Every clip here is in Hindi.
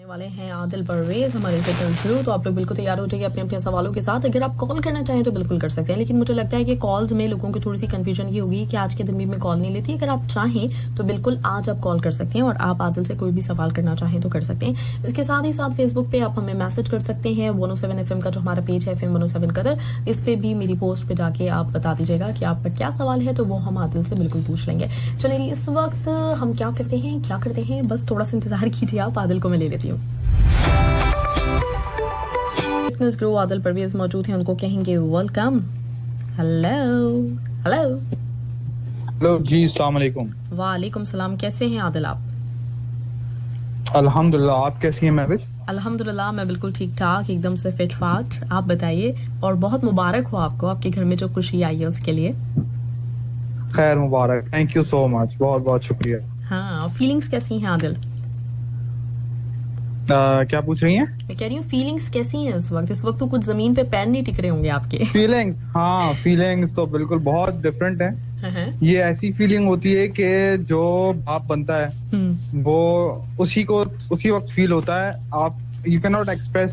वाले हैं आदिल परवेज हमारे फिटनेस गुरु। तो आप लोग बिल्कुल तैयार हो जाइए अपने अपने सवालों के साथ। अगर आप कॉल करना चाहें तो बिल्कुल कर सकते हैं, लेकिन मुझे लगता है कि कॉल्स में लोगों की थोड़ी सी कंफ्यूजन ये होगी कि आज के दिन भी मैं कॉल नहीं लेती। अगर आप चाहें तो बिल्कुल आज आप कॉल कर सकते हैं और आप आदिल से कोई भी सवाल करना चाहें तो कर सकते हैं। इसके साथ ही साथ फेसबुक पे आप हमें मैसेज कर सकते हैं। 107 FM का जो हमारा पेज है FM 107 कदर, इस पे भी मेरी पोस्ट पे जाके आप बता दीजिएगा कि आपका क्या सवाल है, तो वो हम आदिल से बिल्कुल पूछ लेंगे। चलिए इस वक्त हम क्या करते हैं, बस थोड़ा सा इंतजार कीजिए, आप आदिल को मैं ले लेती हूँ। फिटनेस गुरु आदिल परवेज मौजूद हैं, उनको कहेंगे वेलकम। हेलो जी, अस्सलाम वालेकुम। वालेकुम सलाम। कैसे हैं आदिल आप? अल्हम्दुलिल्लाह, आप कैसी हैं महविश? अल्हम्दुलिल्लाह मैं बिल्कुल ठीक ठाक, एकदम से फिट फाट। आप बताइए, और बहुत मुबारक हो आपको, आपके घर में जो खुशी आई है उसके लिए। खैर मुबारक, थैंक यू सो मच, बहुत बहुत शुक्रिया। हाँ, फीलिंग्स कैसी हैं आदिल? क्या पूछ रही हैं? मैं कह रही हूँ फीलिंग्स कैसी हैं इस वक्त तो कुछ जमीन पे पैर नहीं टिक रहे होंगे आपके। फीलिंग्स, हाँ फीलिंग्स तो बिल्कुल बहुत डिफरेंट है। ये ऐसी फीलिंग होती है कि जो बाप बनता है वो उसी वक्त फील होता है। आप you can not express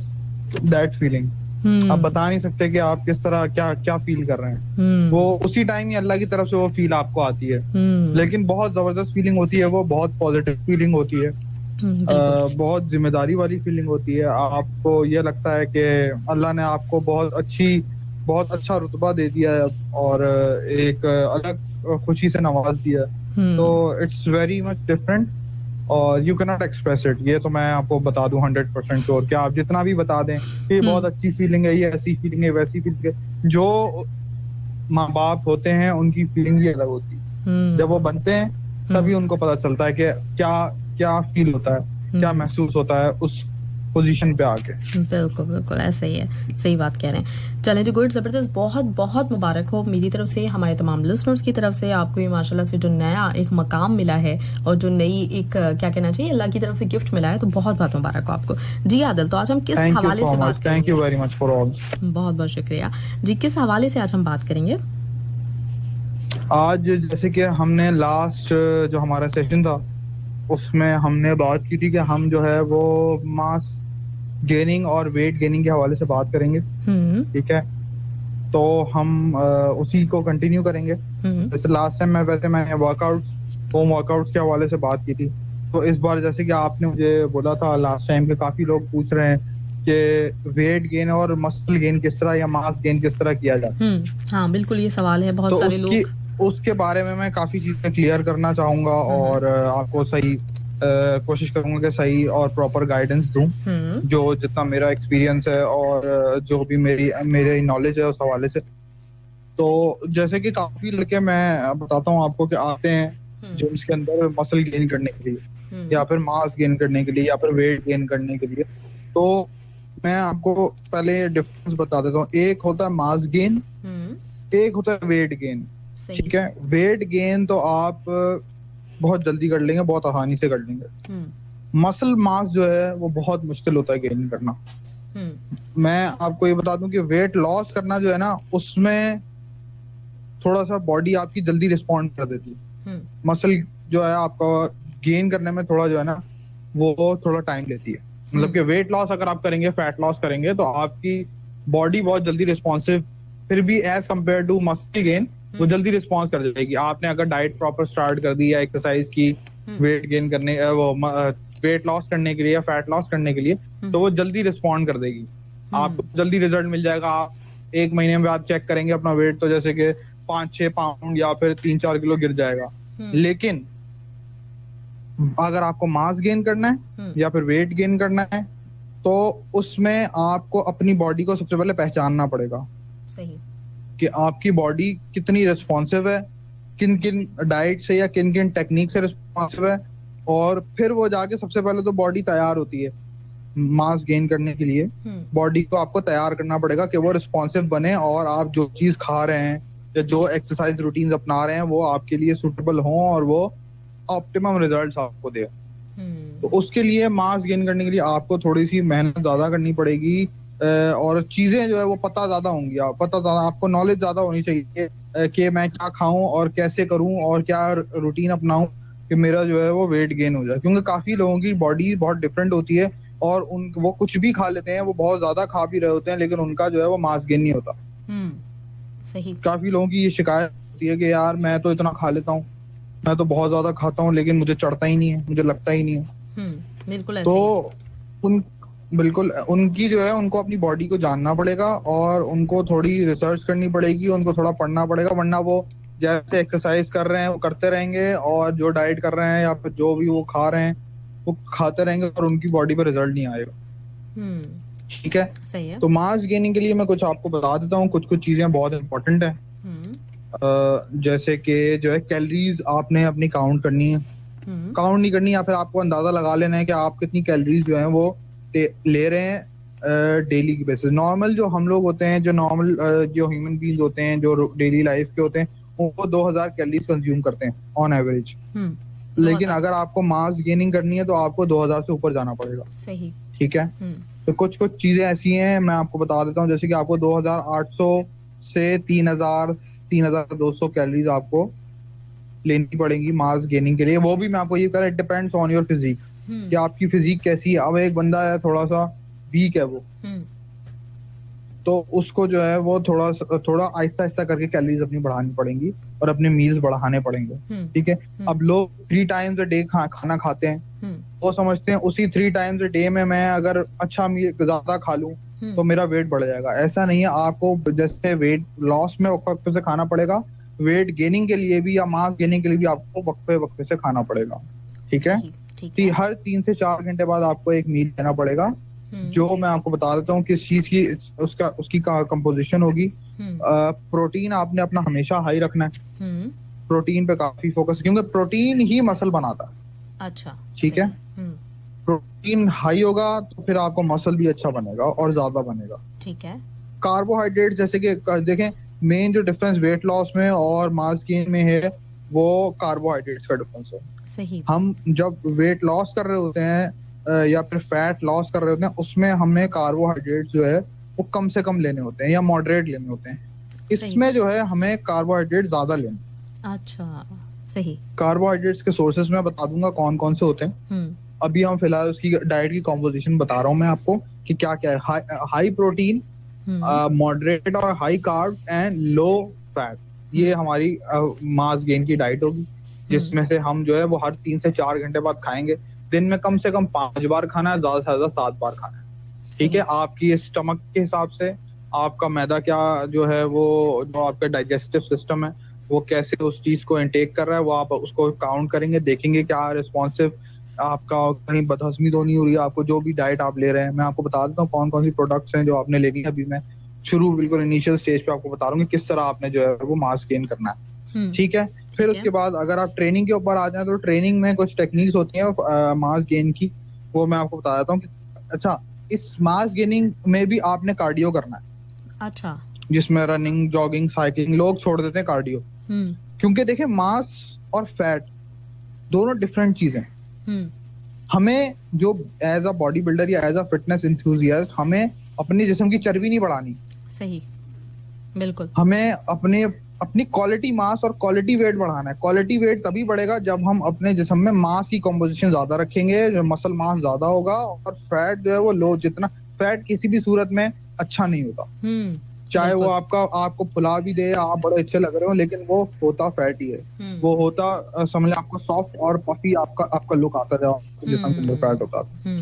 that feeling. आप बता नहीं सकते कि आप किस तरह क्या फील कर रहे हैं। वो उसी टाइम ही अल्लाह की तरफ से वो फील आपको आती है। लेकिन बहुत जबरदस्त फीलिंग होती है, वो बहुत पॉजिटिव फीलिंग होती है। बहुत जिम्मेदारी वाली फीलिंग होती है। आपको ये लगता है कि अल्लाह ने आपको बहुत अच्छा रुतबा दे दिया है और एक अलग खुशी से नवाज दिया है। तो इट्स वेरी मच डिफरेंट और you can not express it. ये तो मैं आपको बता दूं 100% श्योर कि आप जितना भी बता दें कि ये बहुत अच्छी फीलिंग है, ये ऐसी फीलिंग है, वैसी फीलिंग है, जो माँ बाप होते हैं उनकी फीलिंग ही अलग होती है। जब वो बनते हैं तभी उनको पता चलता है कि क्या फील होता है, क्या महसूस होता है उस पोजीशन पे आके। बिल्कुल ऐसा ही है, सही बात कह रहे हैं। चलें जी, गुड, जबरदस्त, बहुत बहुत मुबारक हो मेरी तरफ से, हमारे तमाम लिसनर्स की तरफ से। आपको ये माशाल्लाह से जो नया एक मकाम मिला है और जो नई एक क्या कहना चाहिए अल्लाह की तरफ से गिफ्ट मिला है, तो बहुत बहुत मुबारक हो आपको। जी आदिल, तो आज हम किस हवाले से बात करेंगे? Thank you very much for all. बहुत बहुत शुक्रिया जी। किस हवाले से आज हम बात करेंगे? आज जैसे कि हमने लास्ट जो हमारा सेशन था उसमें हमने बात की थी कि हम जो है वो मास गेनिंग और वेट गेनिंग के हवाले से बात करेंगे। ठीक है, तो हम उसी को कंटिन्यू करेंगे। जैसे लास्ट टाइम मैंने होम वर्कआउट के हवाले से बात की थी, तो इस बार जैसे कि आपने मुझे बोला था लास्ट टाइम के काफी लोग पूछ रहे हैं कि वेट गेन और मसल गेन किस तरह या मास गेन किस तरह किया जाए। हाँ बिल्कुल, ये सवाल है बहुत सारे लोग। उसके बारे में मैं काफी चीजें क्लियर करना चाहूंगा और आपको सही कोशिश करूंगा कि सही और प्रॉपर गाइडेंस दूं, जो जितना मेरा एक्सपीरियंस है और जो भी मेरी नॉलेज है उस हवाले से। तो जैसे कि काफी लड़के, मैं बताता हूँ आपको, कि आते हैं जिम्स के अंदर मसल गेन करने के लिए या फिर मास गेन करने के लिए या फिर वेट गेन करने के लिए। तो मैं आपको पहले डिफरेंस बता देता हूँ। एक होता है मास गेन, एक होता है वेट गेन। ठीक है, वेट गेन तो आप बहुत जल्दी कर लेंगे, बहुत आसानी से कर लेंगे। मसल मास जो है वो बहुत मुश्किल होता है गेन करना। मैं आपको ये बता दूं कि वेट लॉस करना जो है ना, उसमें थोड़ा सा बॉडी आपकी जल्दी रिस्पॉन्ड कर देती है। मसल जो है आपका गेन करने में थोड़ा जो है ना वो थोड़ा टाइम लेती है। मतलब कि वेट लॉस अगर आप करेंगे, फैट लॉस करेंगे, तो आपकी बॉडी बहुत जल्दी रिस्पॉन्सिव, फिर भी as compare to muscle gain वो जल्दी रिस्पॉन्स कर जाएगी। आपने अगर डाइट प्रॉपर स्टार्ट कर दी या एक्सरसाइज की वेट गेन करने वेट लॉस करने के लिए या फैट लॉस करने के लिए, तो वो जल्दी रिस्पॉन्ड कर देगी, आपको जल्दी रिजल्ट मिल जाएगा। आप 1 महीने में आप चेक करेंगे अपना वेट, तो जैसे कि 5-6 पाउंड या फिर 3-4 किलो गिर जाएगा। लेकिन अगर आपको मास गेन करना है या फिर वेट गेन करना है, तो उसमें आपको अपनी बॉडी को सबसे पहले पहचानना पड़ेगा। सही, कि आपकी बॉडी कितनी रिस्पॉन्सिव है, किन किन डाइट से या किन किन टेक्निक से रिस्पॉन्सिव है, और फिर वो जाके सबसे पहले तो बॉडी तैयार होती है मास गेन करने के लिए। बॉडी को आपको तैयार करना पड़ेगा कि वो रिस्पॉन्सिव बने और आप जो चीज खा रहे हैं या जो एक्सरसाइज रूटीन अपना रहे हैं वो आपके लिए सुटेबल हों और वो ऑप्टिमम रिजल्ट्स आपको दे। तो उसके लिए मास गेन करने के लिए आपको थोड़ी सी मेहनत ज्यादा करनी पड़ेगी और चीजें जो है वो पता ज्यादा होंगी। आपको नॉलेज ज्यादा होनी चाहिए कि मैं क्या खाऊं और कैसे करूं और क्या रूटीन अपनाऊं कि मेरा जो है वो वेट गेन हो जाए। क्योंकि काफी लोगों की बॉडी बहुत डिफरेंट होती है, और वो कुछ भी खा लेते हैं, वो बहुत ज्यादा खा भी रहे होते हैं, लेकिन उनका जो है वो मास गेन नहीं होता। सही। काफी लोगों की ये शिकायत होती है कि यार मैं तो इतना खा लेता हूँ, मैं तो बहुत ज्यादा खाता हूँ, लेकिन मुझे चढ़ता ही नहीं है, मुझे लगता ही नहीं है। बिल्कुल ऐसे तो उन बिल्कुल उनकी जो है, उनको अपनी बॉडी को जानना पड़ेगा और उनको थोड़ी रिसर्च करनी पड़ेगी, उनको थोड़ा पढ़ना पड़ेगा, वरना वो जैसे एक्सरसाइज कर रहे हैं वो करते रहेंगे और जो डाइट कर रहे हैं या फिर जो भी वो खा रहे हैं वो खाते रहेंगे और उनकी बॉडी पर रिजल्ट नहीं आएगा। ठीक है, सही है। तो मास गेनिंग के लिए मैं कुछ आपको बता देता हूँ, कुछ कुछ चीजें बहुत इंपॉर्टेंट है। जैसे कि जो है कैलोरीज आपने अपनी काउंट करनी है, काउंट नहीं करनी, या फिर आपको अंदाजा लगा लेना है कि आप कितनी कैलोरीज जो है वो ले रहे हैं डेली की बेसिस। नॉर्मल जो हम लोग होते हैं, जो नॉर्मल जो ह्यूमन बीइंग्स होते हैं, जो डेली लाइफ के होते हैं, वो 2000 कैलोरीज कंज्यूम करते हैं ऑन एवरेज। लेकिन अगर आपको मास गेनिंग करनी है तो आपको 2000 से ऊपर जाना पड़ेगा। सही। ठीक है, तो कुछ कुछ चीजें ऐसी हैं, मैं आपको बता देता हूँ, जैसे कि आपको 2800 से 3200 कैलोरीज आपको लेनी पड़ेगी मास गेनिंग के लिए। वो भी मैं आपको ये कह रहा, it depends on your physique कि आपकी फिजिक कैसी है। अब एक बंदा है थोड़ा सा वीक है वो, तो उसको जो है वो थोड़ा आहिस्ता आहिस्ता करके कैलोरीज अपनी बढ़ानी पड़ेंगी और अपने मील्स बढ़ाने पड़ेंगे। ठीक है, अब लोग 3 टाइम्स अ डे खाना खाते हैं, वो समझते हैं उसी 3 टाइम्स अ डे में मैं अगर अच्छा मील ज्यादा खा लूं तो मेरा वेट बढ़ जाएगा। ऐसा नहीं है, आपको जैसे वेट लॉस में वक्त से खाना पड़ेगा, वेट गेनिंग के लिए भी या मास गेनिंग के लिए भी आपको वक्फे से खाना पड़ेगा। ठीक है, हर 3 से 4 घंटे बाद आपको एक मील लेना पड़ेगा, जो मैं आपको बता देता हूँ किस चीज की उसकी कंपोजिशन होगी। प्रोटीन आपने अपना हमेशा हाई रखना है, प्रोटीन पे काफी फोकस, क्योंकि प्रोटीन ही मसल बनाता है। अच्छा, ठीक है, प्रोटीन हाई होगा तो फिर आपको मसल भी अच्छा बनेगा और ज्यादा बनेगा। ठीक है, कार्बोहाइड्रेट जैसे कि देखें, मेन जो डिफरेंस वेट लॉस में और मास गेन में है वो कार्बोहाइड्रेट्स का डिफरेंस है। सही। हम जब वेट लॉस कर रहे होते हैं या फिर फैट लॉस कर रहे होते हैं, उसमें हमें कार्बोहाइड्रेट जो है वो कम से कम लेने होते हैं या मॉडरेट लेने होते हैं। इसमें जो है हमें कार्बोहाइड्रेट ज्यादा लेने। अच्छा, सही। कार्बोहाइड्रेट्स के सोर्सेज मैं बता दूंगा कौन कौन से होते हैं। अभी हम फिलहाल उसकी डाइट की कॉम्पोजिशन बता रहा हूँ मैं आपको कि क्या क्या है। हाई प्रोटीन, मॉडरेट और high carb and low fat, ये हमारी मास गेन की डाइट होगी, जिसमें से हम जो है वो हर 3 से 4 घंटे बाद खाएंगे। दिन में कम से कम 5 बार खाना है, ज्यादा से ज्यादा 7 बार खाना है। ठीक है, आपकी स्टमक के हिसाब से आपका मैदा क्या जो है वो, जो आपका डाइजेस्टिव सिस्टम है वो कैसे उस चीज को इनटेक कर रहा है, वो आप उसको काउंट करेंगे, देखेंगे क्या रिस्पॉन्सिव आपका, कहीं बदहजमी तो नहीं हो रही है आपको, जो भी डाइट आप ले रहे हैं। मैं आपको बता देता हूँ कौन कौन सी प्रोडक्ट्स हैं जो आपने लेनी है। अभी मैं बिल्कुल इनिशियल स्टेज पे आपको बता रहा हूँ कि किस तरह आपने जो है वो मास गेन करना है। ठीक है, फिर उसके बाद अगर आप ट्रेनिंग के ऊपर आ जाए तो ट्रेनिंग में कुछ टेक्निक्स होती हैं मास गेन की, वो मैं आपको बता देता हूँ कि अच्छा, इस मास गेनिंग में भी आपने कार्डियो करना है। अच्छा, जिसमें रनिंग, जॉगिंग, साइकिलिंग, लोग छोड़ देते हैं कार्डियो, क्योंकि देखिए मास और फैट दोनों डिफरेंट चीजें। हमें जो एज अ बॉडी बिल्डर या एज अ फिटनेस इंथुजियास्ट हमें अपने जिस्म की चर्बी नहीं बढ़ानी। सही, बिल्कुल। हमें अपनी क्वालिटी मास और क्वालिटी वेट बढ़ाना है। क्वालिटी वेट तभी बढ़ेगा जब हम अपने जिस्म में मास की कंपोजिशन ज्यादा रखेंगे, जो मसल मास ज्यादा होगा, और फैट जो है वो लो। जितना फैट किसी भी सूरत में अच्छा नहीं होता, चाहे वो आपको फुला भी दे, आप बड़े अच्छे लग रहे हो, लेकिन वो होता फैट ही है। वो होता समझ आपको सॉफ्ट और पफी आपका लुक आता जाए जिसमें अंदर फैट होता है।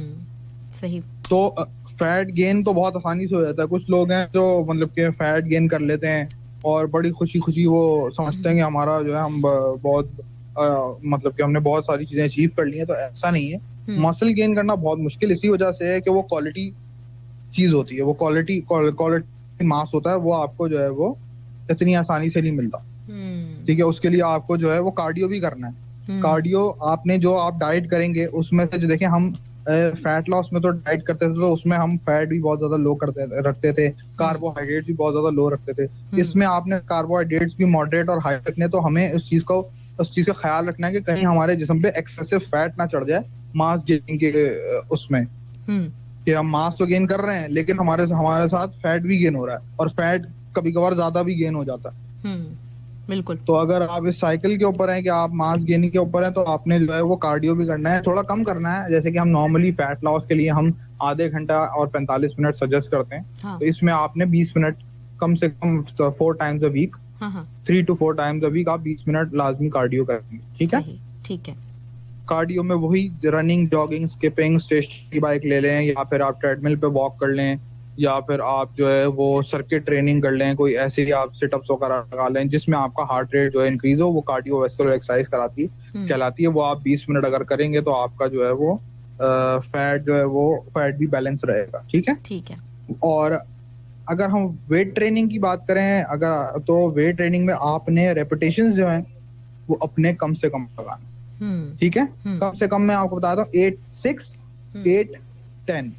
सही। तो फैट गेन तो बहुत आसानी से हो जाता है। कुछ लोग हैं जो मतलब कि फैट गेन कर लेते हैं और बड़ी खुशी खुशी वो समझते हैं कि हमारा जो है हम बहुत मतलब कि हमने बहुत सारी चीजें अचीव कर ली हैं। तो ऐसा नहीं है। मसल गेन करना बहुत मुश्किल इसी वजह से है कि वो क्वालिटी चीज होती है, वो क्वालिटी मास होता है, वो आपको जो है वो इतनी आसानी से नहीं मिलता। ठीक है, उसके लिए आपको जो है वो कार्डियो भी करना है। कार्डियो आपने जो आप डाइट करेंगे उसमें से, जो देखें हम फैट लॉस में तो डाइट करते थे तो उसमें हम फैट भी बहुत ज्यादा लो रखते थे, कार्बोहाइड्रेट भी बहुत ज्यादा लो रखते थे। इसमें आपने कार्बोहाइड्रेट्स भी मॉडरेट और हाई रखने, तो हमें उस चीज का ख्याल रखना है कि कहीं हमारे जिस्म पे एक्सेसिव फैट ना चढ़ जाए मास गेनिंग के उसमें, कि हम मास तो गेन कर रहे हैं लेकिन हमारे साथ फैट भी गेन हो रहा है, और फैट कभी कभार ज्यादा भी गेन हो जाता है। बिल्कुल। तो अगर आप इस साइकिल के ऊपर हैं कि आप मास गेनिंग के ऊपर हैं, तो आपने जो है वो कार्डियो भी करना है, थोड़ा कम करना है। जैसे कि हम नॉर्मली फैट लॉस के लिए हम आधे घंटा और 45 मिनट सजेस्ट करते हैं। हाँ। तो इसमें आपने 20 मिनट कम से कम 4 टाइम्स अ वीक, हाँ। 3 to 4 टाइम्स अ वीक आप 20 मिनट लाजमी कार्डियो करेंगे। ठीक है। ठीक है। कार्डियो में वही running, jogging, skipping, stationary bike ले लें, या फिर आप ट्रेडमिल पे वॉक कर लें, या फिर आप जो है वो सर्किट ट्रेनिंग कर लें, कोई ऐसे ही आप सिटअप्स वगैरह लगा लें जिसमें आपका हार्ट रेट जो है इंक्रीज हो। वो कार्डियोवैस्कुलर एक्सरसाइज कहलाती है। वो आप 20 मिनट अगर करेंगे तो आपका जो है वो फैट जो है वो फैट भी बैलेंस रहेगा। ठीक है। ठीक है। और अगर हम वेट ट्रेनिंग की बात करें, अगर तो वेट ट्रेनिंग में आपने रेपिटेशंस जो हैं वो अपने कम से कम लगाना। ठीक है। कम से कम मैं आपको बताता हूँ 8, 6, 8, 10,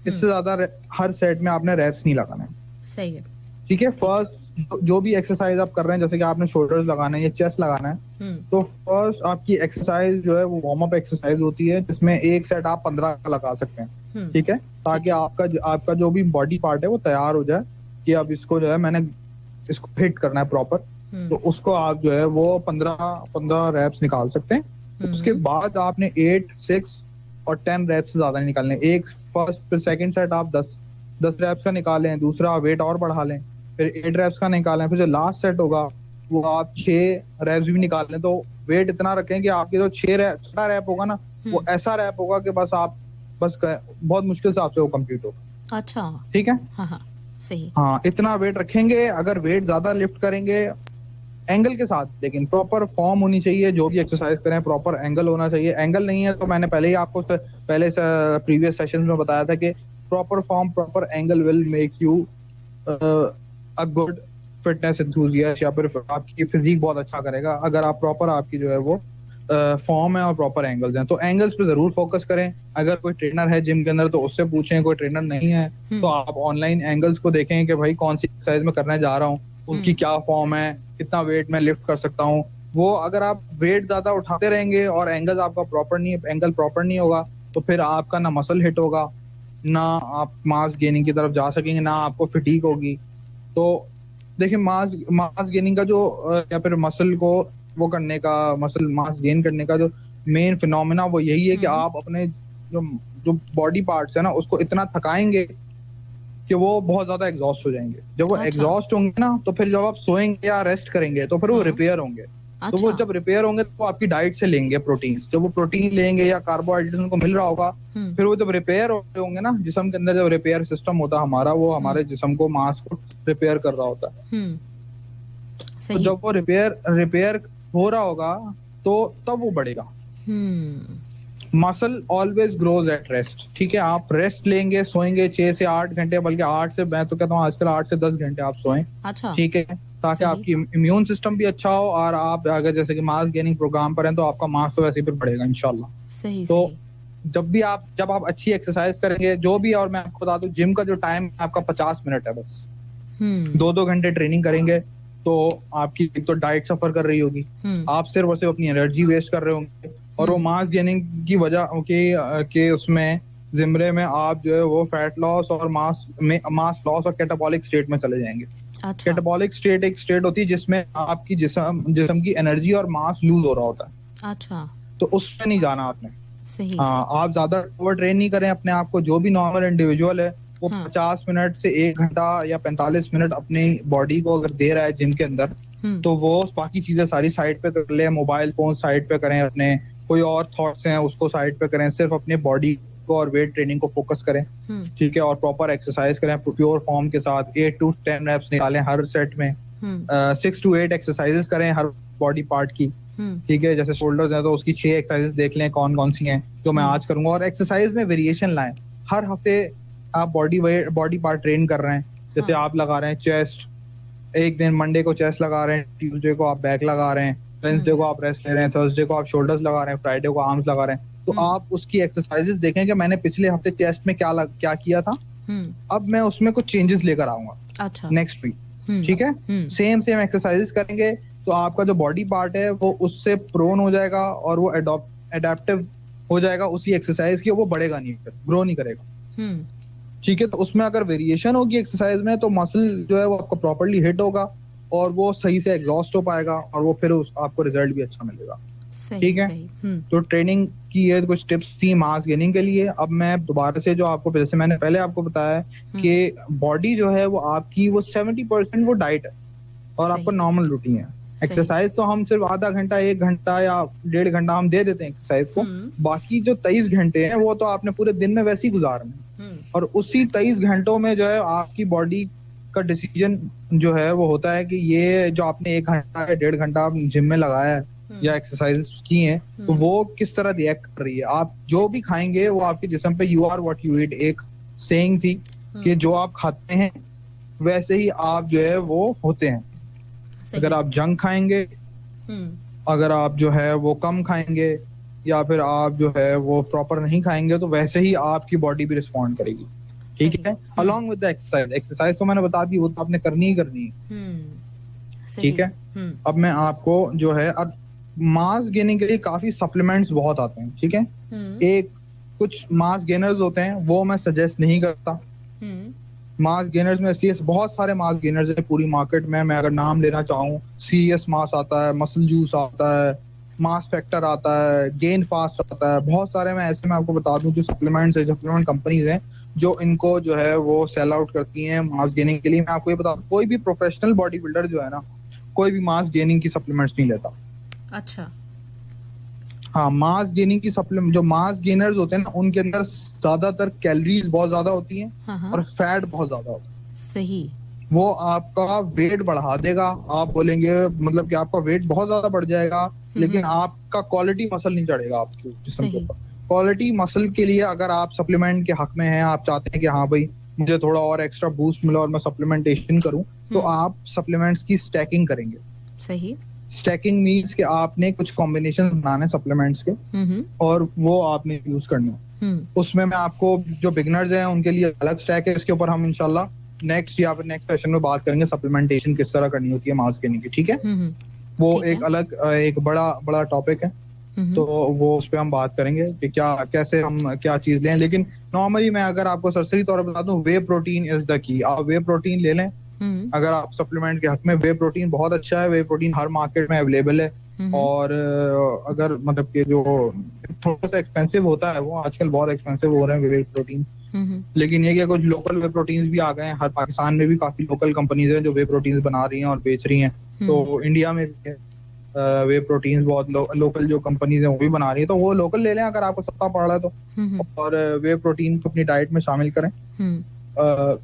इससे ज्यादा हर सेट में आपने रेप्स नहीं लगाना है। सही है। ठीक है। फर्स्ट जो भी एक्सरसाइज आप कर रहे हैं, जैसे कि आपने शोल्डर्स लगाना है या चेस्ट लगाना है, तो फर्स्ट आपकी एक्सरसाइज जो है वो वार्म अप एक्सरसाइज होती है, जिसमें एक सेट आप 15 का लगा सकते हैं। ठीक है। ताकि आपका जो भी बॉडी पार्ट है वो तैयार हो जाए कि अब इसको जो है मैंने इसको हिट करना है प्रॉपर। तो उसको आप जो है वो 15 रेप्स निकाल सकते हैं। उसके बाद आपने 8, 6 और 10 रेप्स ज्यादा नहीं निकालने। एक फर्स्ट फिर सेकंड सेट आप 10 रेप्स का निकालें, दूसरा वेट और बढ़ा लें, फिर 8 रेप्स का निकालें, फिर जो लास्ट सेट होगा वो आप 6 रेप्स भी निकाल लें। तो वेट इतना रखें कि आपके जो 6 रैप होगा ना, वो ऐसा रैप होगा कि बस बहुत मुश्किल से आपसे वो कंप्लीट होगा। अच्छा। ठीक है। हाँ। सही। हाँ, इतना वेट रखेंगे। अगर वेट ज्यादा लिफ्ट करेंगे एंगल के साथ, लेकिन प्रॉपर फॉर्म होनी चाहिए। जो भी एक्सरसाइज करें प्रॉपर एंगल होना चाहिए। एंगल नहीं है तो मैंने पहले ही आपको प्रीवियस सेशंस में बताया था कि proper form, proper angle will make you a good fitness enthusiast, या फिर आपकी फिजिक बहुत अच्छा करेगा अगर आप प्रॉपर आपकी जो है वो फॉर्म है और प्रॉपर एंगल्स हैं। तो एंगल्स पे जरूर फोकस करें। अगर कोई ट्रेनर है जिम के अंदर तो उससे पूछें, कोई ट्रेनर नहीं है तो आप ऑनलाइन एंगल्स को देखें कि भाई कौन सी एक्सरसाइज में करने जा रहा हूँ, उसकी क्या फॉर्म है, कितना वेट मैं लिफ्ट कर सकता हूँ। वो अगर आप वेट ज्यादा उठाते रहेंगे और एंगल प्रॉपर नहीं होगा, तो फिर आपका ना मसल हिट होगा, ना आप मास गेनिंग की तरफ जा सकेंगे, ना आपको फिटीक होगी। तो देखिए मास गेनिंग का जो या फिर मसल को वो करने का, मसल मास गेन करने का जो मेन फिनोमेना वो यही है कि आप अपने जो बॉडी पार्ट्स है ना उसको इतना थकाएंगे कि वो बहुत ज्यादा एग्जॉस्ट हो जाएंगे। जब वो एग्जॉस्ट होंगे ना, तो फिर जब आप सोएंगे या रेस्ट करेंगे तो फिर वो रिपेयर होंगे। तो वो जब रिपेयर होंगे तो आपकी डाइट से लेंगे प्रोटीन। जब वो प्रोटीन लेंगे या कार्बोहाइड्रेट उनको मिल रहा होगा, फिर वो जब रिपेयर होंगे ना, जिस्म के अंदर जब रिपेयर सिस्टम होता है हमारा, वो हमारे जिस्म को, मास को रिपेयर कर रहा होता है। तो जब वो रिपेयर हो रहा होगा तो तब वो बढ़ेगा। Muscle always grows at rest. ठीक है। आप रेस्ट लेंगे, सोएंगे 6 से 8 घंटे, बल्कि 8 से, मैं तो कहता हूँ आजकल 8 से 10 घंटे आप सोएं। अच्छा। ठीक है। ताकि आपकी इम्यून सिस्टम भी अच्छा हो, और आप अगर जैसे कि मास गेनिंग प्रोग्राम पर हैं तो आपका मास तो वैसे ही फिर बढ़ेगा इंशाल्लाह। सही। तो जब आप अच्छी एक्सरसाइज करेंगे जो भी, और मैं आपको बता दूं जिम का जो टाइम आपका 50 मिनट है बस। 2-2 घंटे ट्रेनिंग करेंगे तो आपकी तो डाइट सफर कर रही होगी, आप सिर्फ और सिर्फ अपनी एनर्जी वेस्ट कर रहे होंगे, और वो मास गेनिंग की वजह के उसमें जिम्रे में आप जो है वो फैट लॉस और मास लॉस और कैटाबॉलिक स्टेट में चले जाएंगे। अच्छा। कैटाबॉलिक स्टेट एक स्टेट होती है जिसमें आपकी जिस्म की एनर्जी और मास लूज हो रहा होता है। अच्छा। तो उसमें नहीं जाना आपने। सही। हाँ, आप ज्यादा ओवर ट्रेन नहीं करें अपने आप को। जो भी नॉर्मल इंडिविजुअल है वो 50 मिनट से 1 घंटा या 45 मिनट अपनी बॉडी को अगर दे रहा है जिम के अंदर, तो वो बाकी चीजें सारी साइड पे कर ले, मोबाइल फोन साइड पे करें, अपने कोई और थॉट्स हैं उसको साइड पे करें, सिर्फ अपने बॉडी को और वेट ट्रेनिंग को फोकस करें। ठीक है। और प्रॉपर एक्सरसाइज करें प्योर फॉर्म के साथ। 8 to 10 रेप्स निकालें हर सेट में। 6 to 8 एक्सरसाइजेस करें हर बॉडी पार्ट की। ठीक है। जैसे शोल्डर्स है तो उसकी 6 एक्सरसाइजेस देख लें कौन कौन सी हैं जो मैं आज करूंगा, और एक्सरसाइज में वेरिएशन लाएं। हर हफ्ते आप बॉडी पार्ट ट्रेन कर रहे हैं। जैसे आप लगा रहे हैं चेस्ट, एक दिन मंडे को चेस्ट लगा रहे हैं, ट्यूसडे को आप बैक लगा रहे हैं, वेडनेसडे को आप रेस्ट ले रहे हैं, थर्सडे को आप शोल्डर्स लगा रहे हैं, फ्राइडे को आर्म्स लगा रहे हैं। तो आप उसकी एक्सरसाइजेस देखें कि मैंने पिछले हफ्ते चेस्ट में क्या किया था, अब मैं उसमें कुछ चेंजेस लेकर आऊंगा। अच्छा। Next week. ठीक है। सेम एक्सरसाइजेस करेंगे तो आपका जो बॉडी पार्ट है वो उससे प्रोन हो जाएगा और वो एडेप्टिव हो जाएगा उसी एक्सरसाइज की, वो बढ़ेगा नहीं, ग्रो नहीं करेगा। ठीक है। तो उसमें अगर वेरिएशन होगी एक्सरसाइज में तो मसल जो है वो आपका प्रॉपर्ली हिट होगा, और वो सही से एग्जॉस्ट हो पाएगा और वो फिर आपको रिजल्ट भी अच्छा मिलेगा। ठीक है। तो ट्रेनिंग की ये कुछ टिप्स थी मास गेनिंग के लिए। अब मैं दोबारा से जो आपको, जैसे मैंने पहले आपको बताया कि बॉडी जो है वो आपकी वो 70% वो डाइट है और आपका नॉर्मल रूटीन है। एक्सरसाइज तो हम सिर्फ आधा घंटा 1 घंटा या 1.5 घंटा हम दे देते हैं एक्सरसाइज को, बाकी जो 23 घंटे हैं वो तो आपने पूरे दिन में वैसे ही गुजारने हैं। और उसी 23 घंटों में जो है आपकी बॉडी का डिसीजन जो है वो होता है कि ये जो आपने 1 घंटा या 1.5 घंटा आप जिम में लगाया है या एक्सरसाइज की हैं तो वो किस तरह रिएक्ट कर रही है। आप जो भी खाएंगे वो आपके जिस्म पे you are what you eat, एक सेइंग थी कि जो आप खाते हैं वैसे ही आप जो है वो होते हैं। अगर आप जंक खाएंगे, अगर आप जो है वो कम खाएंगे या फिर आप जो है वो प्रॉपर नहीं खाएंगे तो वैसे ही आपकी बॉडी भी रिस्पॉन्ड करेगी। ठीक है। Along with the exercise, exercise तो मैंने बता दी वो तो आपने करनी ही करनी है। ठीक है। अब मैं आपको जो है अब मास गेनिंग के लिए काफी सप्लीमेंट्स बहुत आते हैं। ठीक है। एक कुछ मास गेनर्स होते हैं वो मैं सजेस्ट नहीं करता। मास गेनर्स में इसलिए बहुत सारे मास गेनर्स हैं पूरी मार्केट में, मैं अगर नाम लेना चाहूँ सीएस मास आता है, मसल जूस आता है, मास फैक्टर आता है, गेन फास्ट आता है, बहुत सारे मैं ऐसे मैं आपको बता दूं जो सप्लीमेंट्स है, सप्लीमेंट कंपनीज हैं जो इनको जो है वो सेल आउट करती हैं मास गेनिंग के लिए। मैं आपको ये बता दूं कोई भी प्रोफेशनल बॉडी बिल्डर जो है ना कोई भी मास गेनिंग की सप्लीमेंट्स नहीं लेता। अच्छा। हाँ, मास गेनिंग की सप्लीमेंट जो मास गेनर्स होते हैं ना उनके अंदर ज्यादातर कैलोरीज बहुत ज्यादा होती हैं और फैट बहुत ज्यादा होता है। सही। वो आपका वेट बढ़ा देगा, आप बोलेंगे मतलब कि आपका वेट बहुत ज्यादा बढ़ जाएगा लेकिन आपका क्वालिटी मसल नहीं चढ़ेगा आपके जिस्म के ऊपर। क्वालिटी मसल के लिए अगर आप सप्लीमेंट के हक में हैं, आप चाहते हैं कि हाँ भाई मुझे थोड़ा और एक्स्ट्रा बूस्ट मिला और मैं सप्लीमेंटेशन करूं तो आप सप्लीमेंट्स की स्टैकिंग करेंगे। सही। स्टैकिंग मीन्स कि आपने कुछ कॉम्बिनेशन बनाने सप्लीमेंट्स के और वो आपने यूज करने। उसमें मैं आपको जो बिगनर्स हैं उनके लिए अलग स्टैक है, इसके ऊपर हम इंशाल्लाह नेक्स्ट या फिर नेक्स्ट सेशन में बात करेंगे सप्लीमेंटेशन किस तरह करनी होती है मास गेनिंग की। ठीक है। वो एक अलग एक बड़ा टॉपिक है तो वो उस पर हम बात करेंगे कि क्या कैसे हम क्या चीज लें। लेकिन नॉर्मली मैं अगर आपको सरसरी तौर पर बता दूं वे प्रोटीन इज द की। आप वे प्रोटीन ले लें अगर आप सप्लीमेंट के हक में। वे प्रोटीन बहुत अच्छा है, वे प्रोटीन हर मार्केट में अवेलेबल है और अगर मतलब कि जो थोड़ा सा एक्सपेंसिव होता है वो आजकल बहुत एक्सपेंसिव हो रहे हैं वे प्रोटीन, लेकिन ये कि कुछ लोकल वे प्रोटीन भी आ गए हैं। हर पाकिस्तान में भी काफी लोकल कंपनीज हैं जो वे प्रोटीन बना रही हैं और बेच रही हैं। तो इंडिया में वे प्रोटीन बहुत लोकल जो कंपनीज हैं वो भी बना रही है तो वो लोकल ले लें अगर आपको सस्ता पड़ रहा है तो। और वे प्रोटीन को अपनी डाइट में शामिल करें।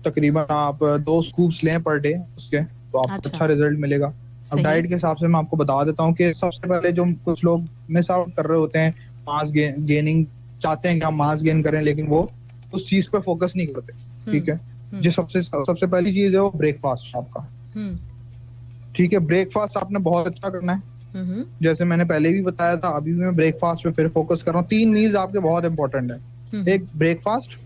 तकरीबन आप 2 स्कूप्स लें पर डे उसके तो आपको अच्छा रिजल्ट मिलेगा। अब डाइट के हिसाब से मैं आपको बता देता हूँ कि सबसे पहले जो कुछ लोग मिस आउट कर रहे होते हैं मास गेनिंग, चाहते हैं कि हम मास गेन करें लेकिन वो उस चीज पे फोकस नहीं करते। ठीक है। जो सबसे पहली चीज है वो ब्रेकफास्ट आपका। ठीक है। ब्रेकफास्ट आपने बहुत अच्छा करना है। जैसे मैंने पहले भी बताया था, अभी भी मैं ब्रेकफास्ट पे फिर फोकस कर रहा हूँ। 3 मील्स आपके बहुत इंपॉर्टेंट है। एक ब्रेकफास्ट,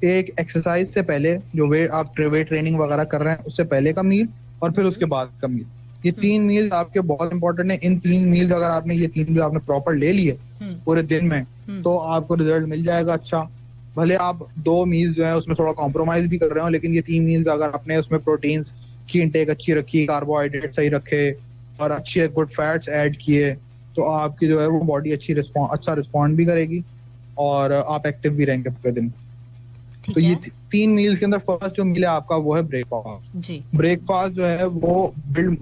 एक एक्सरसाइज से पहले जो आप वेट ट्रेनिंग वगैरह कर रहे हैं उससे पहले का मील और फिर उसके बाद का मील। ये 3 मील आपके बहुत इंपॉर्टेंट है। इन 3 मील अगर आपने ये 3 मील आपने प्रॉपर ले लिए पूरे दिन में तो आपको रिजल्ट मिल जाएगा अच्छा। भले आप 2 मील जो है उसमें थोड़ा कॉम्प्रोमाइज भी कर रहे हो लेकिन ये 3 मील्स अगर आपने उसमें प्रोटीन्स की इंटेक अच्छी रखी, कार्बोहाइड्रेट सही रखे और अच्छे गुड फैट्स ऐड किए तो आपकी जो है वो बॉडी अच्छा रिस्पॉन्ड भी करेगी और आप एक्टिव भी रहेंगे पूरे दिन। तो ये 3 मील्स के अंदर फर्स्ट जो मील है आपका वो है ब्रेकफास्ट। ब्रेकफास्ट जो है वो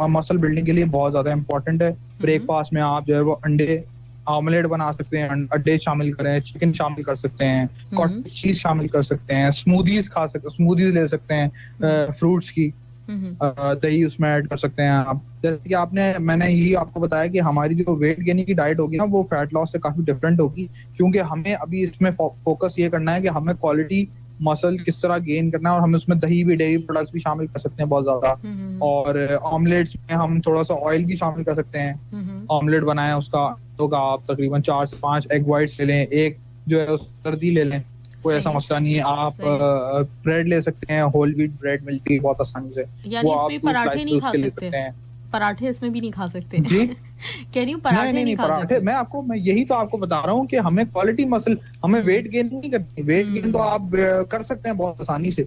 मसल बिल्डिंग के लिए बहुत ज्यादा इंपॉर्टेंट है। ब्रेकफास्ट में आप जो है वो अंडे ऑमलेट बना सकते हैं, अंडे शामिल करें, चिकन शामिल कर सकते हैं, कॉटेज चीज शामिल कर सकते हैं, स्मूदीज ले सकते हैं फ्रूट्स की, दही उसमें ऐड कर सकते हैं आप। जैसे कि मैंने यही आपको बताया कि हमारी जो वेट गेनिंग की डाइट होगी ना वो फैट लॉस से काफी डिफरेंट होगी क्योंकि हमें अभी इसमें फोकस ये करना है कि हमें क्वालिटी मसल किस तरह गेन करना है और हम उसमें दही भी, डेयरी प्रोडक्ट्स भी शामिल कर सकते हैं बहुत ज्यादा। और ऑमलेट्स में हम थोड़ा सा ऑयल भी शामिल कर सकते हैं। ऑमलेट बनाएं उसका होगा आप तकरीबन 4 से 5 एग व्हाइट्स ले लें, एक जो है सर्दी ले लें, कोई ऐसा मसला नहीं है। आप ब्रेड ले सकते हैं, होल व्हीट ब्रेड मिलती है बहुत आसानी से। यानी इसमें पराठे नहीं खा सकते हैं? पराठे इसमें भी नहीं खा सकते जी? कह रही हूँ पराठे नहीं खा पराठे सकते। मैं यही तो आपको बता रहा हूँ कि हमें क्वालिटी मसल, हमें वेट गेन नहीं करनी। वेट गेन तो आप कर सकते हैं बहुत आसानी से।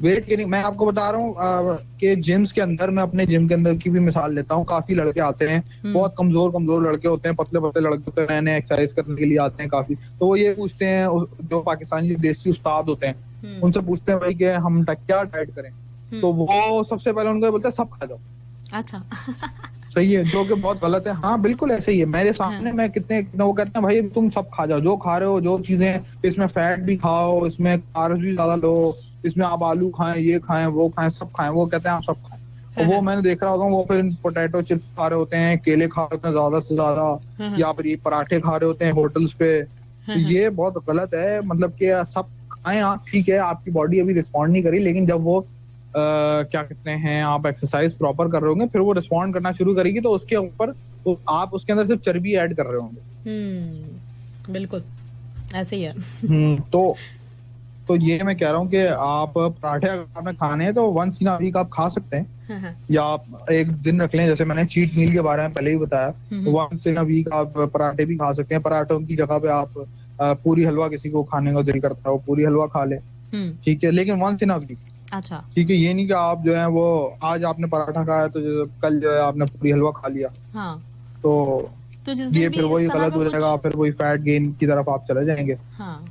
वेट गेनिंग मैं आपको बता रहा हूँ कि जिम्स के अंदर, मैं अपने जिम के अंदर की भी मिसाल लेता हूँ। काफी लड़के आते हैं, बहुत कमजोर लड़के होते हैं, पतले पतले लड़के होते हैं, नए नए एक्सरसाइज करने के लिए आते हैं काफी। तो वो ये पूछते हैं, जो पाकिस्तानी देसी उस्ताद होते हैं उनसे पूछते हैं भाई कि हम क्या डाइट करें, तो वो सबसे पहले उनको बोलते हैं सब खा जाओ। अच्छा। सही है, जो कि बहुत गलत है। हाँ बिल्कुल ऐसे ही है, मेरे सामने मैं कितने वो कहते हैं भाई तुम सब खा जाओ, जो खा रहे हो, जो चीजें इसमें फैट भी खाओ, इसमें कार्ब्स भी ज्यादा लो, इसमें आप आलू खाएं, ये खाएं, वो खाएं, सब खाएं। वो कहते हैं आप सब खाएं। और वो मैंने देख रहा होता हूँ, वो फिर पोटैटो चिप्स खा रहे होते हैं, केले खा रहे होते हैं ज्यादा से ज्यादा, या फिर ये पराठे खा रहे होते हैं होटल्स पे। तो ये बहुत गलत है। मतलब कि सब खाएं आप, ठीक है आपकी बॉडी अभी रिस्पॉन्ड नहीं करी, लेकिन जब वो क्या कहते हैं, आप एक्सरसाइज प्रॉपर कर रहे होंगे, फिर वो रिस्पॉन्ड करना शुरू करेगी, तो उसके ऊपर तो आप उसके अंदर सिर्फ चर्बी ऐड कर रहे होंगे। बिल्कुल ऐसे ही है। तो ये मैं कह रहा हूँ कि आप पराठे अगर आपने खाने हैं तो वंस इन अ वीक आप खा सकते हैं, या आप एक दिन रख लें, जैसे मैंने चीट मील के बारे में पहले ही बताया। वंस इन अ वीक आप पराठे भी खा सकते हैं। पराठों की जगह पे आप पूरी हलवा, किसी को खाने का दिल करता है वो पूरी हलवा खा ले, ठीक है, लेकिन वंस इन अ वीक। अच्छा, ठीक है, ये नहीं कि आप जो है वो आज आपने पराठा खाया तो कल जो है आपने पूरी हलवा खा लिया। हाँ। तो जिस ये दिन फिर वही गलत हो जाएगा, फिर वही फैट गेन की तरफ आप चले जाएंगे। हाँ,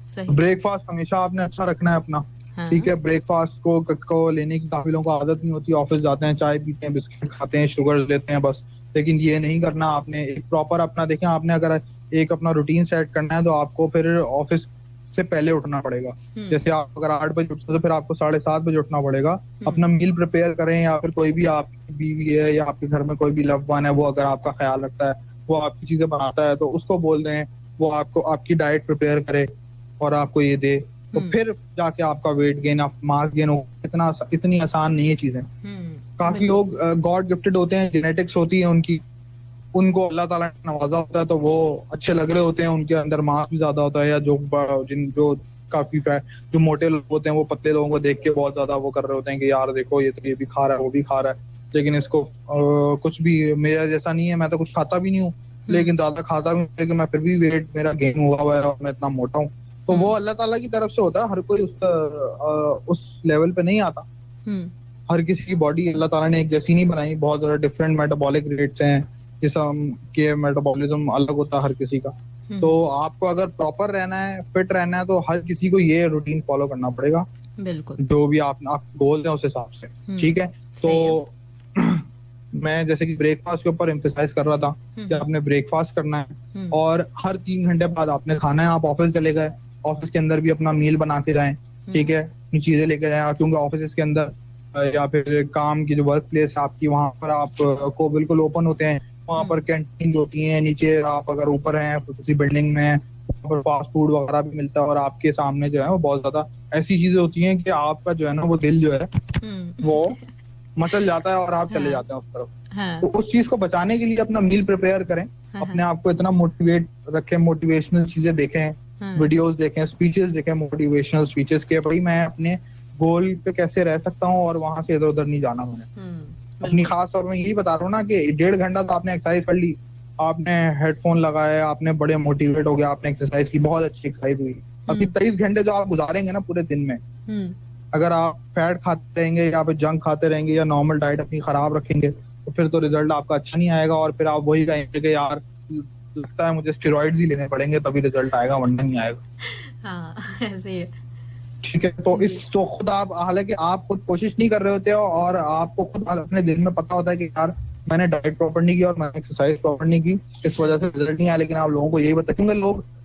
सही। ब्रेकफास्ट हमेशा आपने अच्छा रखना है अपना। हाँ। ठीक है, ब्रेकफास्ट को लेने की काफी लोगों को आदत नहीं होती, ऑफिस जाते हैं, चाय पीते हैं, बिस्किट खाते हैं, शुगर लेते हैं बस। लेकिन ये नहीं करना आपने, एक प्रॉपर अपना देखें, आपने अगर एक अपना रूटीन सेट करना है तो आपको फिर ऑफिस से पहले उठना पड़ेगा। जैसे आप अगर 8 बजे उठते तो फिर आपको 7:30 बजे उठना पड़ेगा। अपना मील प्रिपेयर करें, या फिर कोई भी आपकी बीवी है या आपके घर में कोई भी लव्ड वन है, वो अगर आपका ख्याल रखता है, वो आपकी चीजें बनाता है, तो उसको बोल दें वो आपको आपकी डाइट प्रिपेयर करे और आपको ये दे, तो फिर जाके आपका वेट गेन, आप मास गेन हो। इतनी आसान नहीं है चीजें। काफी लोग गॉड गिफ्टेड होते हैं, जेनेटिक्स होती है उनकी, उनको अल्लाह ताला ने नवाजा होता है, तो वो अच्छे लग रहे होते हैं, उनके अंदर मास भी ज्यादा होता है। या जो काफी जो मोटे लोग होते हैं, वो पतले लोगों को देख के बहुत ज्यादा वो कर रहे होते हैं कि यार देखो ये तो ये भी खा रहा है, वो भी खा रहा है, लेकिन इसको कुछ भी मेरा जैसा नहीं है। मैं तो कुछ खाता भी नहीं हूँ, लेकिन ज्यादा खाता भी, लेकिन मैं फिर भी वेट मेरा गेन हुआ है और मैं इतना मोटा हूँ। तो वो अल्लाह ताला की तरफ से होता है, हर कोई उस लेवल पे नहीं आता। हर किसी की बॉडी अल्लाह ताला ने एक जैसी नहीं बनाई, बहुत ज्यादा डिफरेंट मेटाबॉलिक रेट्स हैं, जिसम के मेटाबॉलिज्म अलग होता है हर किसी का। तो आपको अगर प्रॉपर रहना है, फिट रहना है, तो हर किसी को ये रूटीन फॉलो करना पड़ेगा, बिल्कुल, जो भी आप गोल है उस हिसाब से। ठीक है, तो मैं जैसे कि ब्रेकफास्ट के ऊपर एम्फेसाइज कर रहा था कि आपने ब्रेकफास्ट करना है, और हर 3 घंटे बाद आपने खाना है। आप ऑफिस चले गए, ऑफिस के अंदर भी अपना मील बना के जाएं, ठीक है, अपनी चीजें लेके जाएं, क्योंकि ऑफिस के अंदर या फिर काम की जो वर्क प्लेस है आपकी, वहां पर आप को बिल्कुल ओपन होते हैं, वहां पर कैंटीन होती है, नीचे आप अगर ऊपर हैं किसी बिल्डिंग में, वहां पर फास्ट फूड वगैरह भी मिलता है, और आपके सामने जो है वो बहुत ज्यादा ऐसी चीजें होती हैं कि आपका जो है ना वो दिल जो है वो मचल जाता है और आप चले जाते हैं उस तरफ। तो उस चीज को बचाने के लिए अपना मील प्रिपेयर करें, अपने आप को इतना मोटिवेट रखें, मोटिवेशनल चीजें देखें, वीडियोस देखें, स्पीचेस देखें, मोटिवेशनल स्पीचेस के भाई मैं अपने गोल पे कैसे रह सकता हूँ और वहां से इधर उधर नहीं जाना मैंने अपनी। खास तौर में यही बता रहा हूँ ना कि 1.5 घंटा तो आपने एक्सरसाइज कर ली, आपने हेडफोन लगाए, आपने बड़े मोटिवेट हो गया, आपने एक्सरसाइज की, बहुत अच्छी एक्सरसाइज हुई। अभी 23 घंटे जो आप गुजारेंगे ना पूरे दिन में, अगर आप फैट खाते रहेंगे या फिर जंक खाते रहेंगे या नॉर्मल डाइट अपनी खराब रखेंगे, तो फिर तो रिजल्ट आपका अच्छा नहीं आएगा, और फिर आप वही कहेंगे कि यार लगता है मुझे स्टेरॉइड्स ही लेने पड़ेंगे तभी रिजल्ट आएगा, वरना नहीं आएगा। हाँ, ऐसे ही है। ठीक है, तो खुद आप, हालांकि आप खुद कोशिश नहीं कर रहे होते हो, और आपको खुद अपने दिल में पता होता है कि यार मैंने डाइट प्रॉपर नहीं की और मैंने एक्सरसाइज प्रॉपर नहीं की, इस वजह से रिजल्ट नहीं आया, लेकिन आप लोगों को यही बता, क्योंकि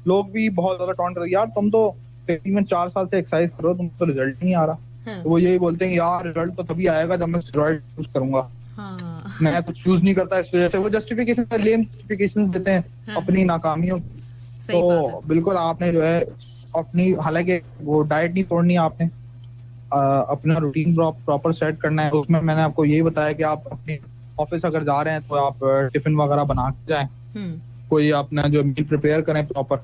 लोग भी बहुत ज्यादा टॉन्ट करते, यार तुम तो तकरीबन 4 साल से एक्सरसाइज कर रहे हो, तुम तो रिजल्ट नहीं आ रहा। तो वो यही बोलते हैं यार रिजल्ट तो तभी आएगा जब मैं स्टेरॉइड यूज करूंगा। मैं तो चूज नहीं करता, इस वजह से वो जस्टिफिकेशन, लेम जस्टिफिकेशन देते हैं अपनी नाकामियों। तो बिल्कुल आपने जो है अपनी, हालांकि वो डाइट नहीं तोड़नी, आपने अपना रूटीन प्रॉपर सेट करना है। उसमें मैंने आपको यही बताया कि आप अपने ऑफिस अगर जा रहे हैं तो आप टिफिन वगैरह बना के जाएं, कोई अपना जो मील प्रिपेयर करें प्रॉपर,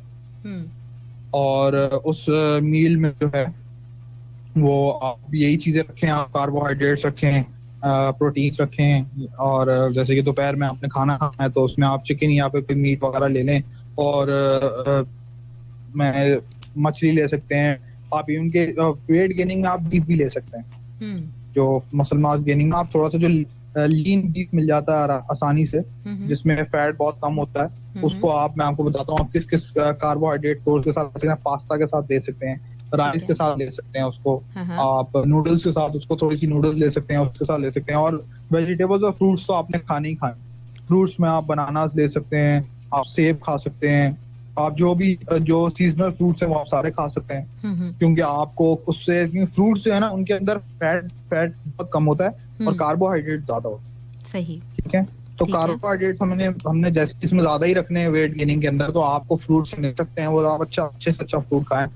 और उस मील में जो है वो आप यही चीजें रखें, आप कार्बोहाइड्रेट्स रखें, प्रोटीन रखें। और जैसे कि दोपहर में आपने खाना खाना है तो उसमें आप चिकन या फिर कोई मीट वगैरह ले लें, और मैं मछली ले सकते हैं आप। इवन के वेट गेनिंग में आप बीफ भी ले सकते हैं। जो मसल मास गेनिंग में आप थोड़ा सा जो लीन बीफ मिल जाता है आसानी से, जिसमें फैट बहुत कम होता है, उसको मैं आपको बताता हूँ आप किस किस कार्बोहाइड्रेट सोर्स के साथ पास्ता के साथ ले सकते हैं, राइस के साथ ले सकते हैं उसको, आप नूडल्स के साथ उसको थोड़ी सी नूडल्स ले सकते हैं, उसके साथ ले सकते हैं। और वेजिटेबल्स और फ्रूट्स तो आपने खाने ही खाए। फ्रूट्स में आप बनानास ले सकते हैं, आप सेब खा सकते हैं, आप जो सीजनल फ्रूट्स हैं वो आप सारे खा सकते हैं, क्योंकि आपको उससे फ्रूट्स जो है ना उनके अंदर फैट बहुत कम होता है और कार्बोहाइड्रेट ज्यादा होता है। सही, ठीक है। तो कार्बोहाइड्रेट हमने जैसे इसमें ज्यादा ही रखने हैं वेट गेनिंग के अंदर, तो आपको फ्रूट्स मिल सकते हैं, वो आप अच्छे से अच्छा फ्रूट खाएं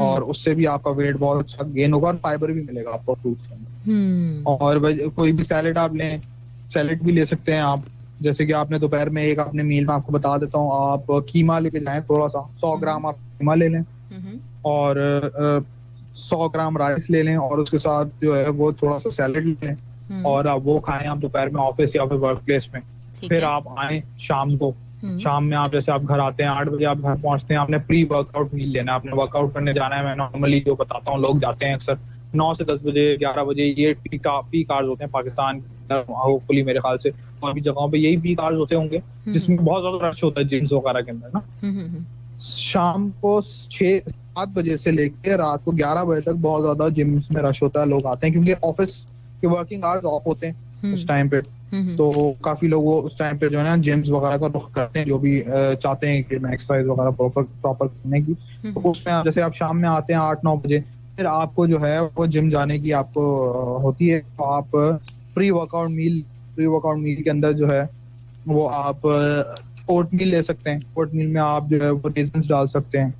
और उससे भी आपका वेट बहुत अच्छा गेन होगा और फाइबर भी मिलेगा आपको फ्रूट्स के अंदर। और कोई भी सैलेड आप लें, सैलेड भी ले सकते हैं आप। जैसे कि आपने दोपहर में एक अपने मील में आपको बता देता हूँ, आप कीमा लेके जाएं, थोड़ा सा 100 ग्राम आप कीमा ले लें और 100 ग्राम राइस ले लें और उसके साथ जो है वो थोड़ा सा सैलेड ले लें और आप वो खाएं आप दोपहर में ऑफिस या फिर वर्क प्लेस में। फिर आप आए शाम को, शाम में आप जैसे आप घर आते हैं 8 बजे आप घर पहुंचते हैं, आपने प्री वर्कआउट मील लेना है, आपने वर्कआउट करने जाना है। मैं नॉर्मली जो बताता हूँ, लोग जाते हैं अक्सर 9 से 10 बजे 11 बजे, ये पीक आवर्स होते हैं पाकिस्तान होपफुली मेरे ख्याल से, और भी जगहों पे यही पीक आवर्स होते होंगे जिसमें बहुत ज्यादा रश होता है जिम्स वगैरह के अंदर ना। शाम को 6-7 बजे से लेकर रात को 11 बजे तक बहुत ज्यादा जिम्स में रश होता है, लोग आते हैं क्योंकि ऑफिस के वर्किंग आवर्स ऑफ होते हैं उस टाइम पे। तो काफी लोग वो उस टाइम पे जो है ना जिम्स वगैरह का रुख करते हैं, जो भी चाहते हैं कि एक्सरसाइज वगैरह प्रॉपर करने की। तो उसमें जैसे आप शाम में आते हैं 8-9 बजे, फिर आपको जो है वो जिम जाने की आपको होती है। तो आप प्री वर्कआउट मील के अंदर जो है वो आप ओट मील ले सकते हैं। ओट मील में आप जो है वो रेजन्स डाल सकते हैं,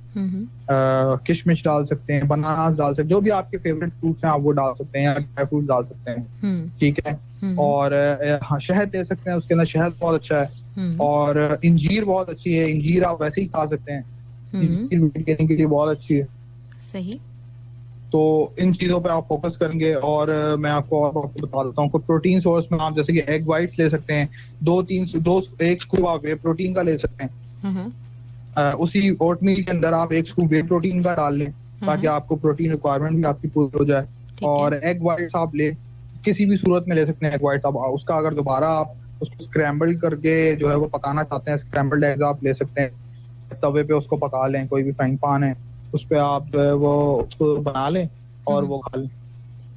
किशमिश डाल सकते हैं, बनानास डाल सकते हैं, जो भी आपके फेवरेट फ्रूट्स हैं आप वो डाल सकते हैं, या ड्राई फ्रूट्स डाल सकते हैं। ठीक है। और शहद दे सकते हैं, उसके अंदर शहद बहुत अच्छा है। और इंजीर बहुत अच्छी है, इंजीर आप वैसे ही खा सकते हैं, इंजीर वेट गेनिंग के लिए बहुत अच्छी है। सही। तो इन चीजों पे आप फोकस करेंगे। और मैं आपको बता देता हूँ, प्रोटीन सोर्स में आप जैसे कि एग वाइट्स ले सकते हैं, 1 स्कूप आप वे प्रोटीन का ले सकते हैं। उसी ओट मील के अंदर आप 1 स्कूप वे प्रोटीन का डाल लें ताकि आपको प्रोटीन रिक्वायरमेंट भी आपकी पूरी हो जाए। और एग वाइट्स आप किसी भी सूरत में ले सकते हैं एग वाइट्स। आप उसका अगर दोबारा आप उसको स्क्रैम्बल करके जो है वो पकाना चाहते हैं, स्क्रैम्बल्ड एग्स आप ले सकते हैं, तवे पे उसको पका लें, कोई भी फ्राइंग पैन है उस पे आप जो है वो उसको बना लें और वो खा लें।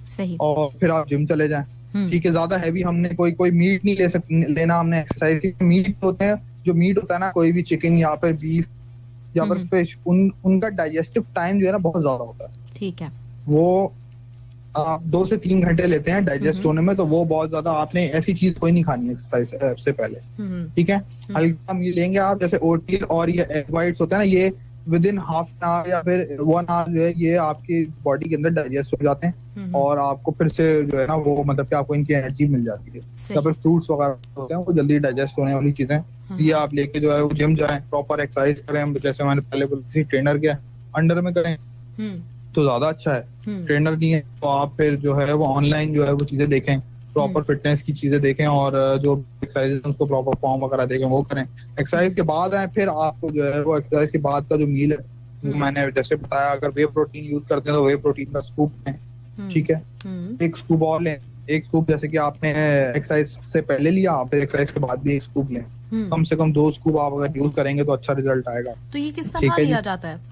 सही। और फिर आप जिम चले जाएं। ठीक है। ज्यादा हैवी हमने कोई मीट नहीं लेना हमने एक्सरसाइज के। मीट होते हैं, जो मीट होता है ना, कोई भी चिकन या फिर बीफ या फिर फिश, उनका डाइजेस्टिव टाइम जो है ना बहुत ज्यादा होता है। ठीक है। वो आप 2 से 3 घंटे लेते हैं डाइजेस्ट होने में, तो वो बहुत ज्यादा आपने ऐसी चीज कोई नहीं खानी है एक्सरसाइज से पहले। ठीक है। हल्का मील लेंगे आप, जैसे ओटमील और ये एग वाइट्स होते हैं ना, ये विदिन हाफ एन आवर या फिर 1 आवर जो है ये आपकी बॉडी के अंदर डाइजेस्ट हो जाते हैं और आपको फिर से जो है ना वो मतलब कि आपको इनकी एनर्जी मिल जाती है। या फिर फ्रूट्स वगैरह होते हैं वो जल्दी डाइजेस्ट होने वाली चीजें, ये आप लेके जो है वो जिम जाएं, प्रॉपर एक्सरसाइज करें। जैसे मैंने पहले बोला ट्रेनर के अंडर में करें तो ज्यादा अच्छा है। ट्रेनर नहीं है तो आप फिर जो है वो ऑनलाइन जो है वो चीजें देखें, प्रॉपर फिटनेस की चीजें देखें और जो एक्सरसाइज उसको प्रॉपर फॉर्म वगैरह देखें वो करें। एक्सरसाइज के बाद आए फिर आपको जो है वो एक्सरसाइज के बाद का जो मील है मैंने जैसे बताया, अगर वे प्रोटीन यूज करते हैं तो वे प्रोटीन का स्कूप लें। ठीक है। 1 स्कूप और लें। 1 स्कूप जैसे कि आपने एक्सरसाइज से पहले लिया, आप एक्सरसाइज के बाद भी 1 स्कूप लें। कम से कम 2 स्कूप आप अगर यूज करेंगे तो अच्छा रिजल्ट आएगा। तो ये किस तरह लिया जाता है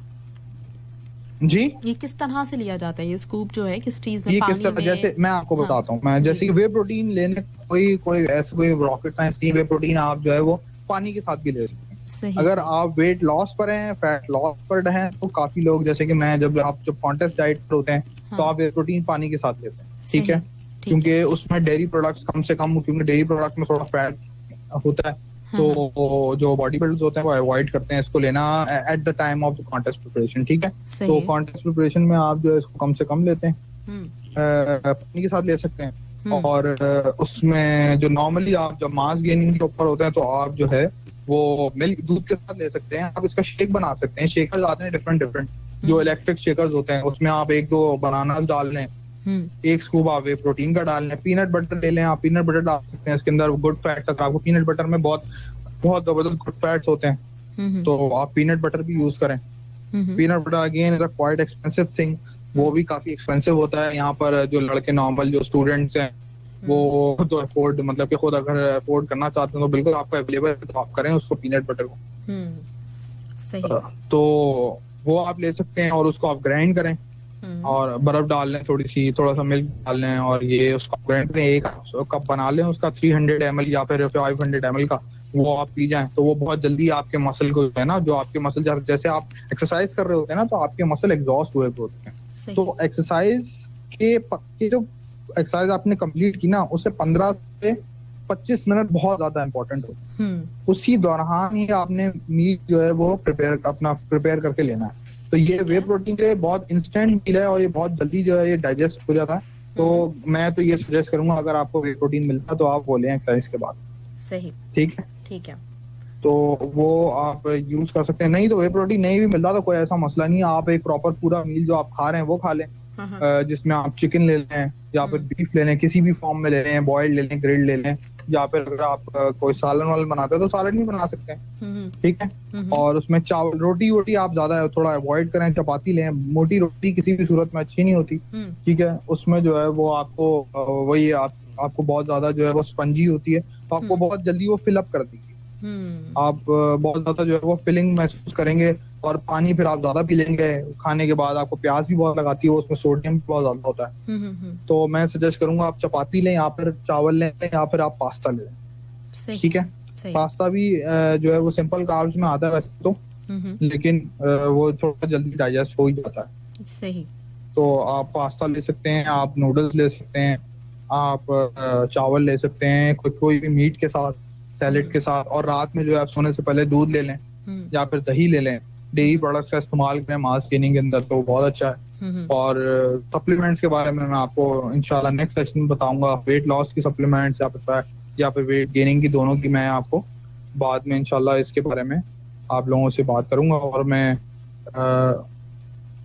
जी? ये किस तरह से लिया जाता है? ये स्कूप जो है किस चीज में? ये किस तरह, जैसे मैं आपको बताता हूँ, मैं जैसे वे प्रोटीन लेने कोई ऐसा कोई रॉकेट साइंस नहीं। वे प्रोटीन आप जो है वो पानी के साथ भी ले सकते हैं। सही। अगर आप वेट लॉस पर हैं, फैट लॉस पर हैं, तो काफी लोग जैसे कि मैं जब कॉन्टेस्ट डाइट पर होते हैं तो आप वे प्रोटीन पानी के साथ लेते हैं। ठीक है। क्योंकि उसमें डेयरी प्रोडक्ट्स कम से कम, क्योंकि डेयरी प्रोडक्ट में थोड़ा फैट होता है तो जो बॉडी बिल्डर्स होते हैं वो अवॉइड करते हैं इसको लेना at the time of the contest preparation. ठीक है। तो कॉन्टेस्ट प्रिपरेशन में आप जो है इसको कम से कम लेते हैं, पानी के साथ ले सकते हैं। और उसमें जो नॉर्मली आप जब मास गेनिंग के ऊपर होते हैं तो आप जो है वो मिल्क दूध के साथ ले सकते हैं। आप इसका शेक बना सकते हैं। शेकर्स आते हैं डिफरेंट जो इलेक्ट्रिक शेकर्स होते हैं, उसमें आप 1-2 बनानास डाल लें 1 स्कूप आप वे प्रोटीन का डाल लें, पीनट बटर ले लें, आप पीनट बटर डाल सकते हैं, इसके अंदर गुड फैट्स, अगर आपको पीनट बटर में बहुत बहुत जबरदस्त गुड फैट्स होते हैं तो आप पीनट बटर भी यूज करें। Peanut butter again is a quite expensive thing, वो भी काफी एक्सपेंसिव होता है। यहाँ पर जो लड़के नॉर्मल जो स्टूडेंट्स हैं वो तो अफोर्ड, मतलब कि खुद अगर अफोर्ड करना चाहते हैं तो बिल्कुल आपको अवेलेबल है, तो आप करें उसको पीनट बटर को। सही। तो वो आप ले सकते हैं और उसको आप ग्राइंड करें और बर्फ डाल लें, थोड़ा सा मिल्क डाल लें और ये उसको ग्राइंड करें, 1 कप बना लें उसका 300 ml या फिर 500 ml का, वो आप पी जाएं तो वो बहुत जल्दी आपके मसल को है ना, जो आपके मसल जैसे आप एक्सरसाइज कर रहे होते हैं ना तो आपके मसल एग्जॉस्ट हुए होते हैं, तो एक्सरसाइज के जो एक्सरसाइज आपने कंप्लीट की ना उससे 15 से 25 मिनट बहुत ज्यादा इंपॉर्टेंट होते हैं। उसी दौरान ही आपने मीट जो है वो प्रिपेयर करके लेना है। तो ये वे प्रोटीन के बहुत इंस्टेंट मील है और ये बहुत जल्दी जो है ये डाइजेस्ट हो जाता है। तो मैं तो ये सजेस्ट करूंगा अगर आपको वे प्रोटीन मिलता है तो आप वो लें एक्सरसाइज के बाद। सही, ठीक है, ठीक है। तो वो आप यूज कर सकते हैं। नहीं तो वे प्रोटीन नहीं भी मिलता तो कोई ऐसा मसला नहीं, आप एक प्रॉपर पूरा मील जो आप खा रहे हैं वो खा लें, जिसमें आप चिकन ले लें या फिर बीफ ले लें, किसी भी फॉर्म में ले लें, बॉइल्ड ले लें, ग्रिल्ड ले लें, या फिर अगर आप कोई सालन वालन बनाते हैं तो सालन भी बना सकते हैं, ठीक है। और उसमें चावल रोटी आप ज्यादा थोड़ा अवॉइड करें, चपाती लें, मोटी रोटी किसी भी सूरत में अच्छी नहीं होती, ठीक है। उसमें जो है वो आपको वही आपको बहुत ज्यादा जो है वो स्पंजी होती है, तो आपको बहुत जल्दी वो फिलअप कर देगी, आप बहुत ज्यादा जो है वो फिलिंग महसूस करेंगे। और पानी फिर आप ज्यादा पी लेंगे खाने के बाद, आपको प्यास भी बहुत लगाती है, उसमें सोडियम भी बहुत ज्यादा होता है। तो मैं सजेस्ट करूंगा आप चपाती लें या फिर चावल लें या फिर आप पास्ता लें, ठीक है। पास्ता भी जो है वो सिंपल कार्ब्स में आता है वैसे तो, लेकिन वो थोड़ा जल्दी डाइजेस्ट हो ही जाता है। सही। तो आप पास्ता ले सकते हैं, आप नूडल्स ले सकते हैं, आप चावल ले सकते हैं, कोई भी मीट के साथ, सैलेड के साथ। और रात में जो है आप सोने से पहले दूध ले लें या फिर दही ले लें, डेयरी प्रोडक्ट्स का इस्तेमाल करें मास गेनिंग के अंदर, तो बहुत अच्छा है। और सप्लीमेंट्स के बारे में मैं आपको इंशाल्लाह नेक्स्ट सेशन में बताऊंगा, वेट लॉस की सप्लीमेंट्स या फिर वेट गेनिंग की, दोनों की मैं आपको बाद में इंशाल्लाह इसके बारे में आप लोगों से बात करूंगा। और मैं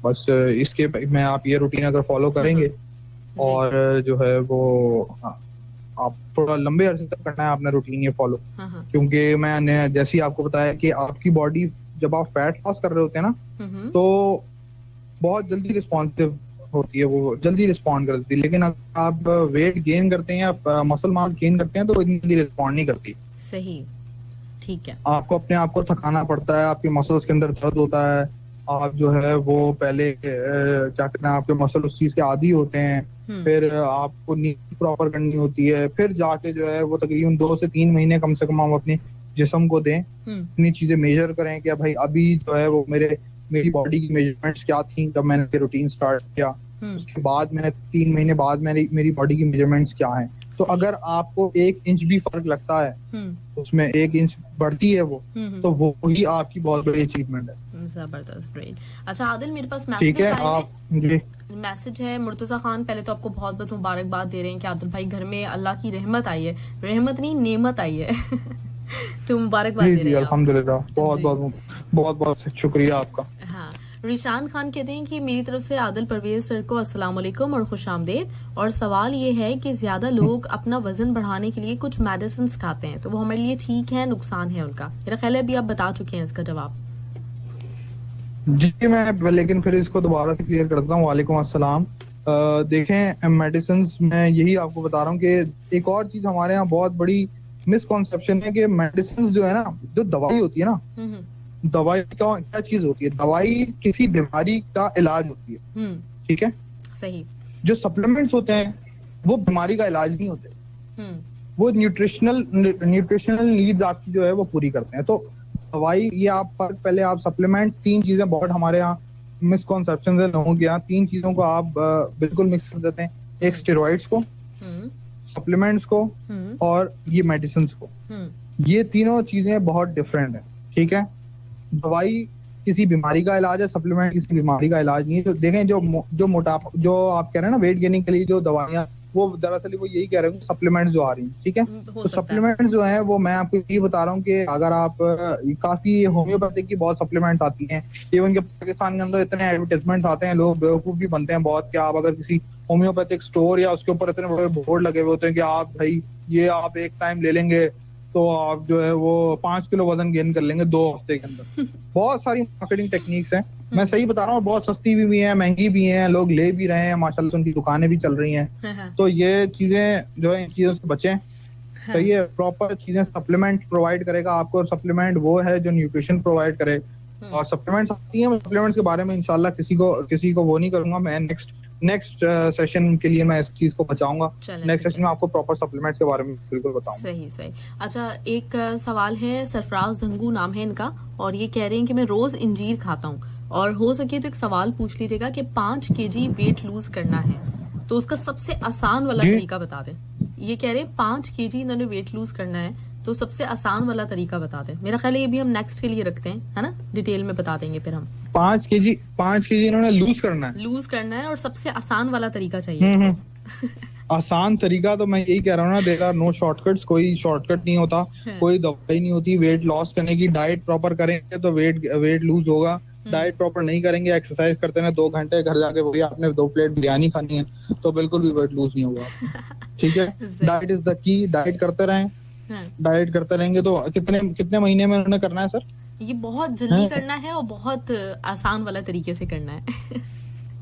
बस इसके मैं आप ये रूटीन अगर फॉलो करेंगे और जो है वो आप थोड़ा लंबे अरसे तक करना है आपने रूटीन ये फॉलो, क्योंकि मैंने जैसे ही आपको बताया कि आपकी बॉडी जब आप फैट लॉस कर रहे होते हैं ना तो बहुत जल्दी रिस्पॉन्सिव होती है, वो जल्दी रिस्पॉन्ड करती है। लेकिन अगर आप वेट गेन करते हैं या मसल मास गेन करते हैं तो इतनी जल्दी रिस्पॉन्ड नहीं करती। सही, ठीक है। आपको अपने आप को थकाना पड़ता है, आपके मसल्स के अंदर दर्द होता है, आप जो है वो पहले क्या कहते हैं आपके मसल उस चीज के आदी होते हैं, फिर आपको नींद प्रॉपर करनी होती है, फिर जाके जो है वो तकरीबन 2 से 3 महीने कम से कम हम अपने जिस्म को दें, इतनी चीजें मेजर करें कि भाई अभी जो है वो मेरी बॉडी की मेजरमेंट्स क्या थी जब मैंने रूटीन स्टार्ट किया, उसके बाद मैंने 3 महीने बाद मेरी बॉडी की मेजरमेंट्स क्या हैं। तो अगर आपको 1 इंच भी फर्क लगता है उसमें 1 इंच बढ़ती है वो, तो वो ही आपकी बहुत बड़ी अचीवमेंट है। जबरदस्त, ग्रेट। अच्छा आदिल, मेरे पास मैसेज आए, मैसेज है मुर्तजा खान, पहले तो आपको बहुत बहुत मुबारकबाद दे रहे हैं कि आदिल भाई घर में अल्लाह की रहमत आई है, रहमत नहीं नेमत आई है तो मुबारकबाद दे रहे हैं। अल्हम्दुलिल्लाह, बहुत बहुत शुक्रिया आपका। हाँ, रिशान खान कहते हैं कि मेरी तरफ से आदिल परवेज सर को अस्सलाम वालेकुम और खुशामदीद। और सवाल ये है कि ज्यादा लोग अपना वजन बढ़ाने के लिए कुछ मेडिसिन खाते हैं, तो वो हमारे लिए ठीक है, नुकसान है उनका? मेरा ख्याल है अभी आप बता चुके हैं इसका जवाब। जी मैं लेकिन फिर इसको दोबारा से क्लियर करता हूँ। वालेकुम अस्सलाम। देखें मेडिसिन में यही आपको बता रहा हूँ कि एक और चीज हमारे यहाँ बहुत बड़ी मिसकॉन्सेप्शन है कि मेडिसिन जो है ना, जो दवाई होती है ना, दवाई क्या चीज होती है? दवाई किसी बीमारी का इलाज होती है, ठीक है। सही। जो सप्लीमेंट्स होते हैं वो बीमारी का इलाज नहीं होते, वो न्यूट्रिशनल नीड्स आपकी जो है वो पूरी करते हैं। तो दवाई ये आप पहले आप सप्लीमेंट्स, 3 चीजें बहुत हमारे यहाँ मिसकॉन्सेप्शन है लोगों के यहाँ, 3 चीजों को आप बिल्कुल मिक्स कर देते हैं, एक स्टेरॉइड्स को, सप्लीमेंट्स को और ये मेडिसिन को। ये तीनों चीजें बहुत डिफरेंट है, ठीक है। दवाई किसी बीमारी का इलाज है, सप्लीमेंट किसी बीमारी का इलाज नहीं है। तो देखें जो मोटापा, जो आप कह रहे हैं ना वेट गेनिंग के लिए जो दवाइयाँ, वो दरअसल वो यही कह रहे हैं सप्लीमेंट्स जो आ रही हैं, ठीक है। तो सप्लीमेंट्स जो है वो मैं आपको ये बता रहा हूँ कि अगर आप काफी होम्योपैथिक की बहुत सप्लीमेंट्स आती हैं, इवन के पाकिस्तान के अंदर इतने एडवर्टाइजमेंट्स आते हैं, लोग बेवकूफ भी बनते हैं बहुत कि आप अगर किसी होम्योपैथिक स्टोर या उसके ऊपर इतने बड़े बोर्ड लगे हुए होते हैं कि आप भाई ये आप एक टाइम ले लेंगे तो आप जो है वो 5 किलो वजन गेन कर लेंगे 2 हफ्ते के अंदर। बहुत सारी मार्केटिंग टेक्निक्स हैं, मैं सही बता रहा हूँ, बहुत सस्ती भी हैं, महंगी भी हैं, लोग ले भी रहे हैं माशाल्लाह से, उनकी दुकानें भी चल रही हैं। तो ये चीजें जो है इन चीजों से बचें। सही है, प्रॉपर चीजें सप्लीमेंट प्रोवाइड करेगा आपको, और सप्लीमेंट वो है जो न्यूट्रिशन प्रोवाइड करे। और सप्लीमेंट्स आती हैं, सप्लीमेंट्स के बारे में इंशाल्लाह किसी को वो नहीं करूंगा, मैं नेक्स्ट सेशन के लिए मैं इस चीज को बचाऊंगा। नेक्स्ट सेशन में आपको प्रॉपर सप्लीमेंट्स के बारे में बिल्कुल बताऊंगा। सही। अच्छा, एक सवाल है, सरफराज धंगू नाम है इनका, और ये कह रहे हैं कि मैं रोज इंजीर खाता हूँ, और हो सके तो एक सवाल पूछ लीजिएगा कि 5 kg वेट लूज करना है तो उसका सबसे आसान वाला तरीका बता दें। ये कह रहे हैं 5 kg इन्होंने वेट लूज करना है तो सबसे आसान वाला तरीका बता दें। मेरा ख्याल है ये भी हम नेक्स्ट के लिए रखते हैं, है ना, डिटेल में बता देंगे फिर हम। 5 kg इन्होंने लूज करना है और सबसे आसान वाला तरीका चाहिए। आसान तरीका तो मैं यही कह रहा हूँ ना, देयर आर नो शॉर्टकट्स, कोई शॉर्टकट नहीं होता, कोई दवाई नहीं होती वेट लॉस करने की। डाइट प्रॉपर करेंगे तो वेट लूज होगा, डाइट प्रॉपर नहीं करेंगे, एक्सरसाइज करते हैं 2 घंटे, घर जाके वही आपने 2 प्लेट बिरयानी खानी है तो बिल्कुल भी वेट लूज नहीं होगा। ठीक है, diet is the key, diet करते रहें। डाइट करते रहेंगे तो कितने महीने में उन्होंने करना है सर? ये बहुत जल्दी करना है और बहुत आसान वाला तरीके से करना है।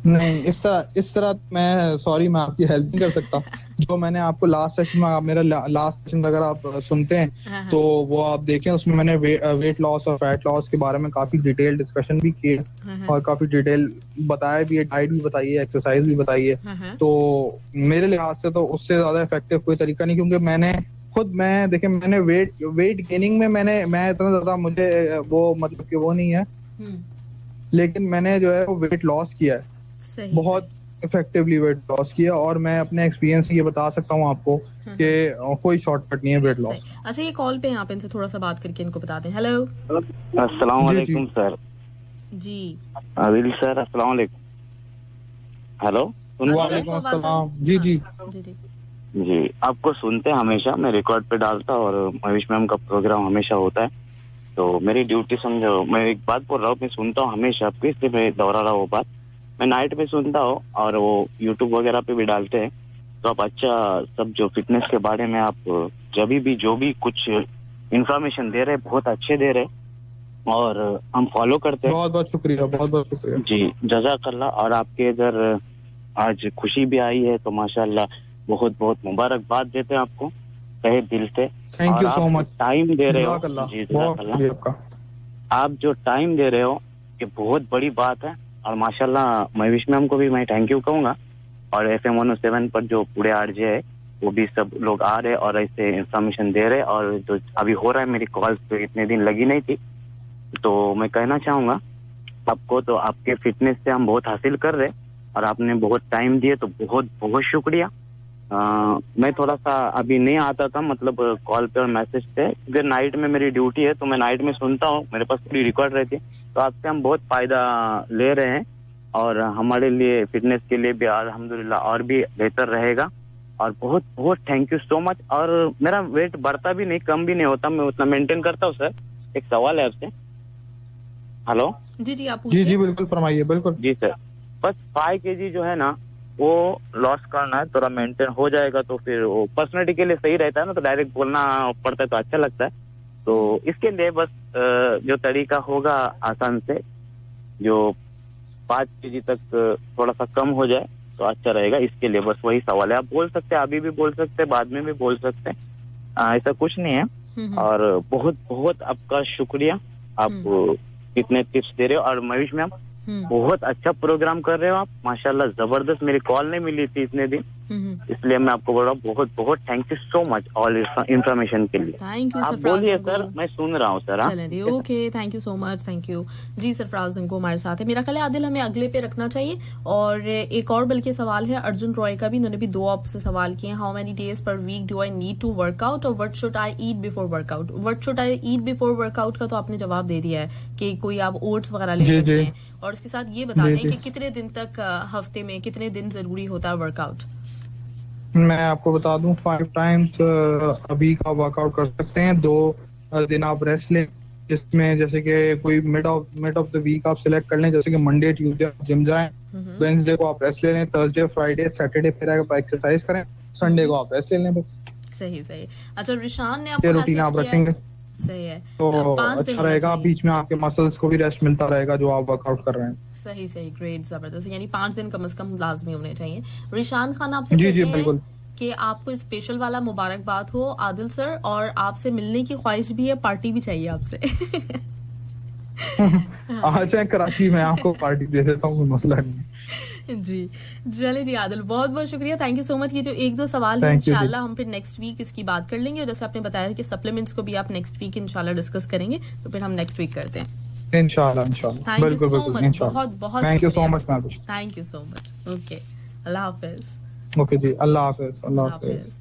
नहीं, इस तरह मैं सॉरी, मैं आपकी हेल्प नहीं कर सकता। जो मैंने आपको लास्ट सेशन में, आप मेरा लास्ट सेशन अगर आप सुनते हैं तो वो आप देखें, उसमें मैंने वेट लॉस और फैट लॉस के बारे में काफी डिटेल डिस्कशन भी की है और काफी डिटेल बताया भी है, डाइट भी बताई है, एक्सरसाइज भी बताई है। तो मेरे लिहाज से तो उससे ज्यादा इफेक्टिव कोई तरीका नहीं, क्योंकि मैंने वेट गेनिंग में मैं इतना ज्यादा मुझे वो मतलब कि वो नहीं है, लेकिन मैंने जो है वो वेट लॉस किया है, बहुत इफेक्टिवली वेट लॉस किया, और मैं अपने एक्सपीरियंस से ये बता सकता हूँ आपको कि कोई शॉर्टकट नहीं है वेट लॉस। अच्छा, ये कॉल पे यहाँ पे इनसे थोड़ा सा बात करके इनको बताते हैं। हेलो, अस्सलाम वालेकुम सर। जी आदिल सर, अस्सलाम वालेकुम। हेलो, वालेकुम अस्सलाम। जी, आपको सुनते हैं हमेशा, मैं रिकॉर्ड पे डालता और महेश मैम का प्रोग्राम हमेशा होता है, तो मेरी ड्यूटी समझो। मैं एक बात बोल रहा हूँ, मैं सुनता हूँ हमेशा आपको, इसलिए मैं दोहरा रहा हूँ वो बात। मैं नाइट में सुनता हूँ और वो यूट्यूब वगैरह पे भी डालते हैं, तो आप अच्छा सब जो फिटनेस के बारे में आप जब भी जो भी कुछ इंफॉर्मेशन दे रहे, बहुत अच्छे दे रहे और हम फॉलो करते हैं। बहुत बहुत शुक्रिया जी, जज़ाकल्लाह। और आपके इधर आज खुशी भी आई है तो माशाल्लाह बहुत बहुत मुबारकबाद देते हैं आपको तहे दिल से। Thank you so much. Time दे रहे हो जी, जज़ाकल्लाह। आप जो टाइम दे रहे हो ये बहुत बड़ी बात है, और माशाल्लाह महेश मैम को भी मैं थैंक यू कहूंगा, और FM 107 पर जो पूरे आरजे है वो भी सब लोग आ रहे और ऐसे इंफॉर्मेशन दे रहे, और जो अभी हो रहा है मेरी कॉल्स पे इतने दिन लगी नहीं थी, तो मैं कहना चाहूंगा आपको, तो आपके फिटनेस से हम बहुत हासिल कर रहे और आपने बहुत टाइम दिए, तो बहुत बहुत शुक्रिया। मैं थोड़ा सा अभी नहीं आता था, मतलब कॉल पे और मैसेज पे, क्योंकि नाइट में मेरी ड्यूटी है तो मैं नाइट में सुनता हूँ, मेरे पास पूरी रिकॉर्ड रहती है, तो आपसे हम बहुत फायदा ले रहे हैं और हमारे लिए फिटनेस के लिए भी अल्हम्दुलिल्लाह और भी बेहतर रहेगा। और बहुत बहुत थैंक यू सो मच। और मेरा वेट बढ़ता भी नहीं, कम भी नहीं होता, मैं उतना मेंटेन करता हूँ। सर एक सवाल है आपसे। हेलो जी आप पूछिए। जी बिल्कुल फरमाइए। बिल्कुल जी सर, बस 5 kg जो है ना वो लॉस करना है, थोड़ा मेंटेन हो जाएगा तो फिर वो पर्सनैलिटी के लिए सही रहता है ना, तो डायरेक्ट बोलना पड़ता है तो अच्छा लगता है। तो इसके लिए बस जो तरीका होगा आसान से, जो 5 kg तक थोड़ा सा कम हो जाए तो अच्छा रहेगा, इसके लिए बस वही सवाल है। आप बोल सकते हैं, अभी भी बोल सकते हैं, बाद में भी बोल सकते हैं, ऐसा कुछ नहीं है। और बहुत बहुत आपका शुक्रिया, आप कितने टिप्स दे रहे हो। और महेश मैम बहुत अच्छा प्रोग्राम कर रहे हो आप, माशाल्लाह जबरदस्त। मेरी कॉल नहीं मिली थी इतने दिन, इसलिए मैं आपको बोल रहा हूँ बहुत बहुत thank you so much all information के लिए। Thank you. आप बोलिए सर, मैं सुन रहा हूँ सर। चलिए okay, thank you so much, thank you जी। सरफराज को हमारे साथ है, मेरा ख्याल है आदिल हमें अगले पे रखना चाहिए। और एक और बल्कि सवाल है अर्जुन रॉय का भी, उन्होंने भी 2 आपसे सवाल किए। How many days per week do I need to workout और what should I eat before workout. What should I eat before workout का तो आपने जवाब दे दिया है कि कोई आप ओट्स वगैरह ले सकते हैं, और उसके साथ ये बता दें कि कितने दिन तक हफ्ते में कितने दिन जरूरी होता है वर्कआउट। मैं आपको बता दूं 5 टाइम्स अभी का वर्कआउट कर सकते हैं। 2 दिन आप रेस्ट लें, जिसमें जैसे कि कोई मिड ऑफ द वीक आप सिलेक्ट कर लें, जैसे कि मंडे ट्यूसडे जिम जाएं वेडनेसडे को आप रेस्ट ले लें, थर्सडे फ्राइडे सैटरडे फिर आप एक्सरसाइज करें, संडे को आप रेस्ट ले लें बस। सही सही। अच्छा रिशान ने आपको रूटीन आप रखेंगे सही है तो अच्छा रहेगा, बीच में आपके मसल्स को भी रेस्ट मिलता रहेगा जो आप वर्कआउट कर रहे हैं। सही सही, ग्रेट, जबरदस्त। यानी 5 दिन कम से कम लाजमी होने चाहिए। रिशान खान आपसे जी कहते जी बिल्कुल कि आपको स्पेशल वाला मुबारकबाद हो आदिल सर, और आपसे मिलने की ख्वाहिश भी है, पार्टी भी चाहिए आपसे। अच्छा कराची में आपको पार्टी दे देता हूँ, मसला नहीं। जी चलिए जी आदिल, बहुत बहुत शुक्रिया, थैंक यू सो मच। ये जो 1-2 सवाल है इंशाल्लाह हम फिर नेक्स्ट वीक इसकी बात कर लेंगे, और जैसे आपने बताया कि सप्लीमेंट्स को भी आप नेक्स्ट वीक इंशाल्लाह डिस्कस करेंगे, तो फिर हम नेक्स्ट वीक करते हैं इंशाल्लाह। थैंक यू सो मच, बहुत बहुत thank you so much ma'am, thank you so much. Okay, अल्लाह हाफिज। ओके जी, अल्लाह हाफिज। अल्लाह हाफिज।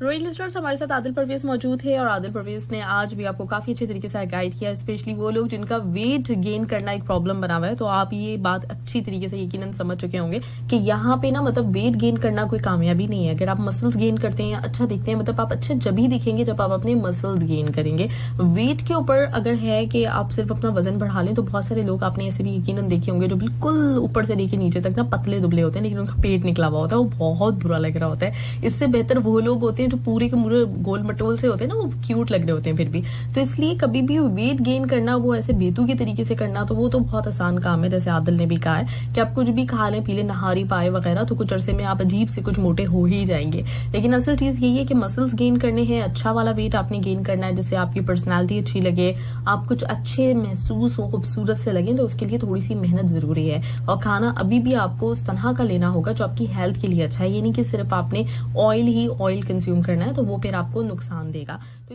रॉयल लिस्टर्स, हमारे साथ आदिल परवेज मौजूद है, और आदिल परवेज ने आज भी आपको काफी अच्छे तरीके से गाइड किया, स्पेशली वो लोग जिनका वेट गेन करना एक प्रॉब्लम बना हुआ है। तो आप ये बात अच्छी तरीके से यकीनन समझ चुके होंगे कि यहाँ पे ना मतलब वेट गेन करना कोई कामयाबी नहीं है। अगर आप मसल्स गेन करते हैं या अच्छा दिखते हैं, मतलब आप अच्छे जब ही दिखेंगे जब आप अपने मसल्स गेन करेंगे। वेट के ऊपर अगर है कि आप सिर्फ अपना वजन बढ़ा लें, तो बहुत सारे लोग आपने ऐसे भी यकीनन देखे होंगे जो बिल्कुल ऊपर से लेके नीचे तक ना पतले दुबले होते हैं, लेकिन उनका पेट निकला हुआ होता है, वो बहुत बुरा लग रहा होता है। इससे बेहतर वो लोग होते हैं जो पूरे के पूरे गोल मटोल से होते हैं ना, वो क्यूट लग रहे होते हैं फिर भी। तो इसलिए कभी भी वेट गेन करना वो ऐसे बेतु के तरीके से करना, तो वो तो बहुत आसान काम है। जैसे आदिल ने भी कहा है कि आप कुछ भी खा लें, पी लें, नहारी पाए वगैरह, तो कुछ अरसे में आप अजीब से कुछ मोटे हो ही जाएंगे। लेकिन असल चीज यही है कि मसल्स गेन करने हैं, अच्छा वाला वेट आपने गेन करना है, जिससे आपकी पर्सनैलिटी अच्छी लगे, आप कुछ अच्छे महसूस हो, खूबसूरत से लगे, तो उसके लिए थोड़ी सी मेहनत जरूरी है। और खाना अभी भी आपको उस तरह का लेना होगा जो आपकी हेल्थ के लिए अच्छा है। ये नहीं कि सिर्फ आपने ऑयल ही ऑयल कंज्यूम करना है, तो वो फिर आपको नुकसान देगा। तो